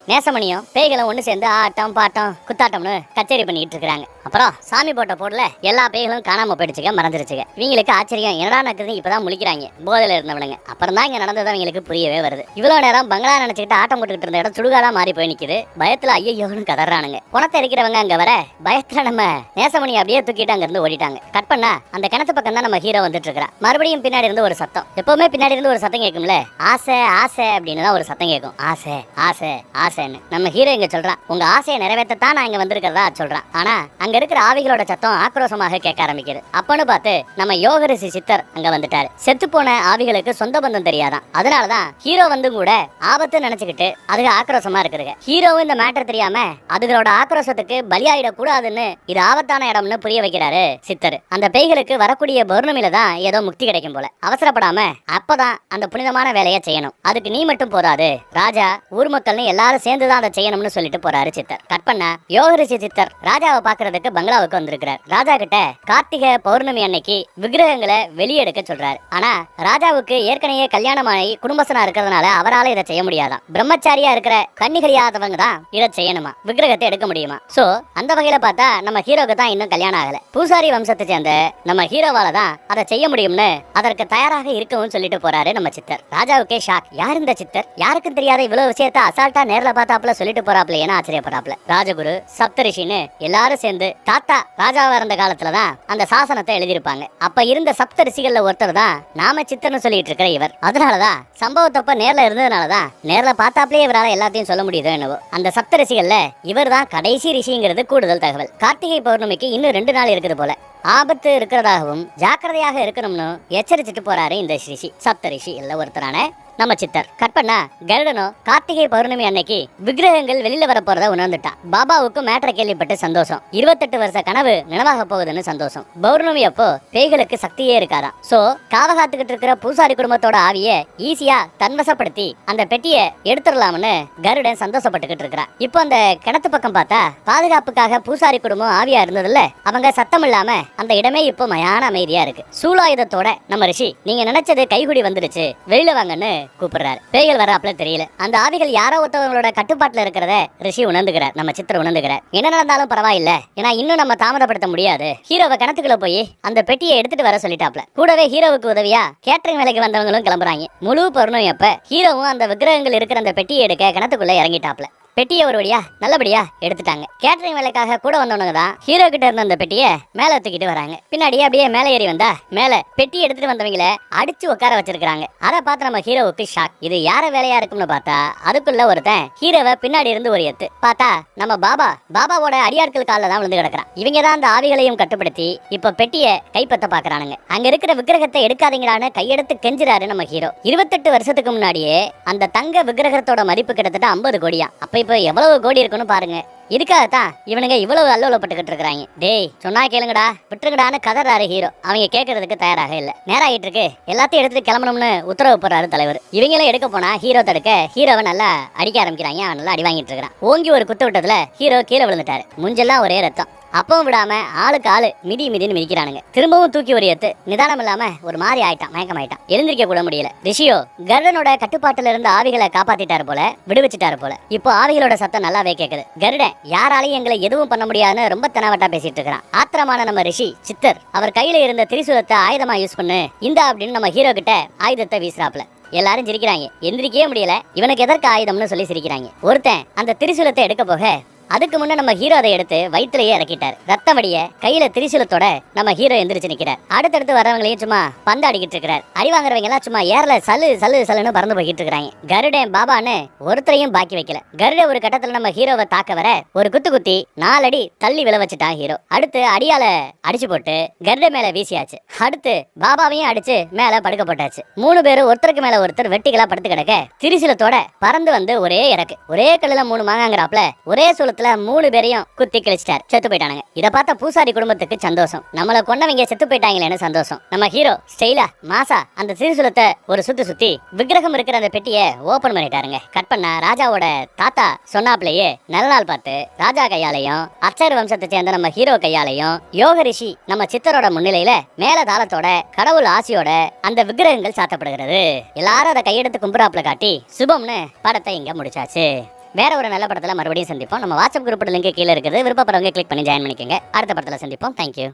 நேசமணியும் பேய்களும் ஒண்ணு சேர்ந்து ஆட்டம் பாட்டம் குத்தாட்டம்னு கச்சேரி பண்ணிட்டு இருக்காங்க. அப்புறம் சாமி போட்ட போடல எல்லா பேய்களும் காணாம போயிடுச்சுங்க, மறந்துருச்சுங்க. இவங்களுக்கு ஆச்சரியம், என்னடா நடக்குது, இப்பதான் முழிக்கிறாங்க போதையில இருந்தவனுங்க. அப்புறம் தான் இங்க நடந்தது அவங்களுக்கு புரியவே வருது. இவ்வளவு நேரம் பங்களா நினைச்சுக்கிட்டு ஆட்டம் போட்டுக்கிட்டு இருந்த இடம் சுடுகாடா மாறி போய் நிக்குது. பயத்துல ஐயோன்னு கதறானுங்க. குணத்தை இருக்கிறவங்க அங்க வர பயத்துல நம்ம நேசமணி அப்படியே தூக்கிட்டு அங்க இருந்து ஓடிட்டாங்க. கட் பண்ணா அந்த கிணத்து பக்கம் தான் நம்ம ஹீரோ வந்துட்டு இருக்கிறா. மறுபடியும் பின்னாடி இருந்து ஒரு சத்தம், எப்பவுமே பின்னாடி இருந்து ஒரு சத்தம் கேட்கும்ல, ஆசை ஆசை அப்படின்னு தான் ஒரு சத்தம் கேட்கும். ஆசை ஆசை ஆசை. நம்ம ஹீரோ இங்க சொல்றான், உங்க ஆசையை நிறைவேற்றத்தான் நான் இங்க வந்திருக்கிறதா சொல்றான். ஆனா அங்க இருக்கிற ஆவிகளோட சத்தம் ஆக்ரோஷமாக கேட்க ஆரம்பிக்குது. அப்பன்னு பார்த்து நம்ம யோக ரிஷி சித்தர் அங்க வந்துட்டாரு. செத்து போன ஆவிகளுக்கு சொந்த பந்தம் தெரியாதான், அதனாலதான் ஹீரோ வந்து கூட ஆபத்து நினைச்சுக்கிட்டு அதுக்கு ஆக்ரோஷமா இருக்குதுங்க. ஹீரோவும் இந்த மேட்டர் தெரியாம அதுகளோட ஆக்ரோஷத்துக்கு பலியாயிட கூடாதுன்னு இது ஆபத்தான இடம்னு புரிய வைக்கிறாரு சித்தர். அந்த பேய்களுக்கு வரக்கூடிய பௌர்ணமியில தான் ஏதோ முக்தி கிடைக்கும் போல. அவசரப்படாம அப்பதான் அந்த புனிதமான வேலையை செய்யணும். அதுக்கு நீ மட்டும் போதாது, ராஜா ஊர் மக்கள்னு எல்லாரும் சேர்ந்துதான் அதை செய்யணும்னு சொல்லிட்டு போறாரு சித்தர். கட் பண்ண யோக ரிஷி சித்தர் ராஜாவை பாக்குறதுக்கு பங்களாவுக்கு வந்திருக்கிறார். ராஜா கிட்ட கார்த்திகை பௌர்ணமி அன்னைக்கு விக்கிரகங்களை வெளியெடுக்க சொல்றாரு. ஆனா ராஜாவுக்கு ஏற்கனவே கல்யாணமாயி குடும்பஸ்தனா இருக்கிறதுனால அவரால் இதை செய்ய முடியாதான். பிரம்மச்சாரியா இருக்கிற கன்னிகையாதவங்க தான் இதை செய்யணுமா, விக்கிரகத்தை எடுக்க முடியுமா. சோ அந்த வகையில பார்த்தா நம்ம ஹீரோக்கு தான் இன்னும் கல்யாணம் ஆகல. பூசாரி வம்சத்தை சேர்ந்த நம்ம ஹீரோவால தான் அதை செய்ய முடியும்னு அதற்கு தயாராக இருக்கவும் சொல்லிட்டு போறாரு நம்ம சித்தர். ராஜாவுக்கே ஷாக், யார் இந்த சித்தர், யாருக்கும் தெரியாத இவ்வளவு விஷயத்த அசால்ட்டா நேர்ல பார்த்தாப்புல சொல்லிட்டு போறாப்ல, ஏன்னா ஆச்சரியப்படாப்ல. ராஜகுரு சப்தரிஷின்னு எல்லாரும் சேர்ந்து தாத்தா ராஜாவா இருந்த காலத்துலதான் அந்த சாசனத்தை எழுதியிருப்பாங்க. அப்ப இருந்த சப்தரிஷிகள்ல ஒருத்தர் தான் நாம சித்தர்னு சொல்லிட்டு இருக்கிற இவர். அதனாலதான் சம்பவத்தப்ப நேர்ல இருந்ததுனாலதான் நேர்ல பார்த்தாப்லயே இவரால எல்லாத்தையும் சொல்ல முடியுதோ என்னவோ. அந்த சப்தரிஷிகள்ல இவர் தான் கடைசி ரிஷிங்கிறது கூடுதல் தகவல். கார்த்திகை பௌர்ணமிக்கு இன்னும் 2 நாள் இருக்குது போல. ஆபத்து இருக்கிறதாகவும் ஜாக்கிரதையாக இருக்கணும்னு எச்சரிச்சுட்டு போறாரு இந்த ரிஷி. சப்தரிஷி இல்ல ஒருத்தரான நம்ம சித்தர். கட் பண்ணா கருடனோ கார்த்திகை பௌர்ணமி அன்னைக்கு விக்கிரகங்கள் வெளியில வர போறத உணர்ந்துட்டான். பாபாவுக்கும் மேட்டரை கேள்விப்பட்டு சந்தோஷம். 28 வருஷ கனவு நினைவாக போகுதுன்னு சந்தோஷம். பௌர்ணமி அப்போ பேய்களுக்கு சக்தியே இருக்காதான். சோ காவகாத்துக்கிட்டு இருக்கிற பூசாரி குடும்பத்தோட ஆவிய ஈஸியா தன்வசப்படுத்தி அந்த பெட்டியை எடுத்துடலாம்னு கருடன் சந்தோஷப்பட்டுக்கிட்டு இருக்கிறான். இப்போ அந்த கிணத்து பக்கம் பார்த்தா பாதுகாப்புக்காக பூசாரி குடும்பம் ஆவியா இருந்ததுல அவங்க சத்தம் இல்லாம அந்த இடமே இப்போ மயான அமைதியா இருக்கு. சூலாயுதத்தோட நம்ம ரிஷி, நீங்க நினைச்சது கைகுடி வந்துருச்சு, வெளியில வாங்கன்னு கூப்பிடுறாரு. பேய்கள் வராப்ல தெரியல. அந்த ஆவிகள் யாரோ ஒருத்தவங்களோட கட்டுப்பாட்டுல இருக்கிறத ரிஷி உணர்ந்துகிறார். நம்ம சித்திர உணர்ந்துகிறார். என்ன நடந்தாலும் பரவாயில்ல, ஏன்னா இன்னும் நம்ம தாமதப்படுத்த முடியாது. ஹீரோவை கிணத்துக்குள்ள போய் அந்த பெட்டியை எடுத்துட்டு வர சொல்லிட்டாப்ல. கூடவே ஹீரோவுக்கு உதவியா கேட்டரிங் வேலைக்கு வந்தவங்களும் கிளம்புறாங்க. முழு பௌர்ணமி அப்ப ஹீரோவும் அந்த விக்கிரகங்கள் இருக்கிற அந்த பெட்டியை எடுக்க கிணத்துக்குள்ள இறங்கிட்டாப்ல. பெட்டியை ஒரு வழியா நல்லபடியா எடுத்துட்டாங்க. கேட்டரிங் வேலைக்காக கூட வந்தவங்க தான் ஹீரோ கிட்ட இருந்த அந்த பெட்டியை மேல தூக்கிட்டு வராங்க. பின்னாடியே அப்படியே மேலே ஏறி வந்தா மேல பெட்டி எடுத்துட்டு வந்தவங்கள அடிச்சு உட்கார வச்சிருக்காங்க. அதை பார்த்து நம்ம ஹீரோவுக்கு ஷாக். இது யார வேலையா இருக்கும்னு பார்த்தா அதுக்குள்ள ஒருத்தன் ஹீரோவை பின்னாடி இருந்து ஒரு எத்து பார்த்தா நம்ம பாபாவோட அடியாட்கள் காலில் தான் விழுந்து கிடக்குறான். இவங்க தான் அந்த ஆவிகளையும் கட்டுப்படுத்தி இப்ப பெட்டியை கைப்பற்ற பாக்குறானுங்க. அங்க இருக்கிற விக்கிரகத்தை எடுக்காதீங்களான்னு கையெடுத்து கெஞ்சுறாரு நம்ம ஹீரோ. 28 வருஷத்துக்கு முன்னாடியே அந்த தங்க விக்கிரகத்தோட மதிப்பு கிட்டத்தட்ட 50 கோடியா. அப்ப இப்போ எவ்வளவு கோடி இருக்குன்னு பாருங்க. இதுக்காகத்தான் இவனுங்க இவ்வளவு அல்லோலப்பட்டுக்கிட்டு இருக்காங்க. டேய் சொன்னா கேளுங்கடா, விட்டுருங்கடான்னு கதறாரு ஹீரோ. அவங்க கேட்கறதுக்கு தயாராக இல்ல. நேரம் ஆயிட்டு இருக்கு, எல்லாத்தையும் எடுத்துட்டு கிளம்பணும்னு உத்தரவு போடுறாரு தலைவர். இவங்களே எடுக்க போனா ஹீரோ தடுக்க ஹீரோவை நல்லா அடிக்க ஆரம்பிக்கிறாங்க. அவன் நல்லா அடி வாங்கிட்டு இருக்கான். ஓங்கி ஒரு குத்து விட்டதுல ஹீரோ கீழே விழுந்துட்டாரு. முஞ்செல்லாம் ஒரே ரத்தம். அப்பவும் விடாம ஆளுக்கு ஆளு மிதின்னு மிதிக்கிறானுங்க. திரும்பவும் தூக்கி ஒரு எத்து. நிதானம் இல்லாம ஒரு மாதிரி ஆயிட்டான், மயக்கமாயிட்டான். எழுந்திருக்க கூட முடியல. ரிஷியோ கருடனோட கட்டுப்பாட்டுல இருந்த ஆவிகளை காப்பாத்திட்டாரு போல, விடுவிச்சிட்டாரு போல. இப்போ ஆவிகளோட சத்தம் நல்லாவே கேக்குது. கருடன் யாராலையும் எங்களை எதுவும் பண்ண முடியாதுன்னு ரொம்ப தெனாவட்டா பேசிட்டு இருக்கிறான். ஆத்திரமான நம்ம ரிஷி சித்தர் அவர் கையில இருந்த திரிசூலத்தை ஆயுதமா யூஸ் பண்ணு இந்தா அப்படின்னு நம்ம ஹீரோ கிட்ட ஆயுதத்தை வீசுறாப்ல. எல்லாரும் சிரிக்கிறாங்க. எந்திரிக்கவே முடியல. இவனுக்கு எதற்கு ஆயுதம்னு சொல்லி சிரிக்கிறாங்க. ஒருத்தன் அந்த திரிசூலத்தை எடுக்க போக அதுக்கு முன்ன நம்ம ஹீரோ அதை எடுத்து வயிற்றுலயே இறக்கிட்டார். ரத்தம் வடிய கையில திரிசூலத்தோட நம்ம ஹீரோ எந்திரிச்சு நிக்கிறார். அடுத்தடுத்து வரவங்களையும் சும்மா பந்தாடிக்கிட்டு இருக்கிறார். அடி வாங்குறவங்க எல்லாம் சும்மா ஏர்ல சல்லு சல்லு சல்லுன்னு பறந்து போய்கிட்டு இருக்காங்க. கருடன் பாபான்னு ஒருத்தரையும் பாக்கி வைக்கல. கருட ஒரு கட்டத்துல நம்ம ஹீரோவை தாக்க வர ஒரு குத்தி 4 அடி தள்ளி விழ வச்சுட்டான் ஹீரோ. அடுத்து அடியால அடிச்சு போட்டு கருட மேல வீசியாச்சு. அடுத்து பாபாவையும் அடிச்சு மேல படுக்க போட்டாச்சு. 3 பேரும் ஒருத்தருக்கு மேல ஒருத்தர் வெட்டிகளா படுத்து கிடக்க திரிசூலத்தோட பறந்து வந்து ஒரே இறக்கு. ஒரே கல்லுல 3 மாங்காங்கிறாப்ல ஒரே சூலத்துல 3 பேரையும் குத்தி கிழிச்சிட்டார். செத்து போயிட்டானுங்க. இத பார்த்த பூசாரி குடும்பத்துக்கு சந்தோஷம். நம்மள கொன்னவங்க செத்து போயிட்டாங்களேன்னு சந்தோஷம். நம்ம ஹீரோ ஸ்டைலா மாசா அந்த திரிசூலத்தை ஒரு சுத்தி விக்கிரகம் இருக்கிற அந்த பெட்டியை ஓபன் பண்ணிட்டாருங்க. கட் பண்ண ராஜாவோட தாத்தா சொன்னாப்லயே நல்ல நாள் பார்த்து ராஜா கையாலையும் அர்ச்சர் வம்சத்தை சேர்ந்த நம்ம ஹீரோ கையாலையும் யோக ரிஷி நம்ம சித்தரோட முன்னிலையில மேல தாளத்தோட கடவுள் ஆசியோட அந்த விக்கிரகங்கள் சாத்தப்படுகிறது. எல்லாரும் அதை கையெடுத்து கும்புறாப்ல காட்டி சுபம்னு படத்தை இங்க முடிச்சாச்சு. வேற ஒரு நல்ல படத்துல மறுபடியும் சந்திப்போம். நம்ம வாட்ஸ்அப் குரூப் லிங்க் கீழே இருக்குது. விருப்பப்படுறவங்க கிளிக் பண்ணி ஜாயின் பண்ணிக்கோங்க. அடுத்த படத்துல சந்திப்போம். தேங்க்யூ.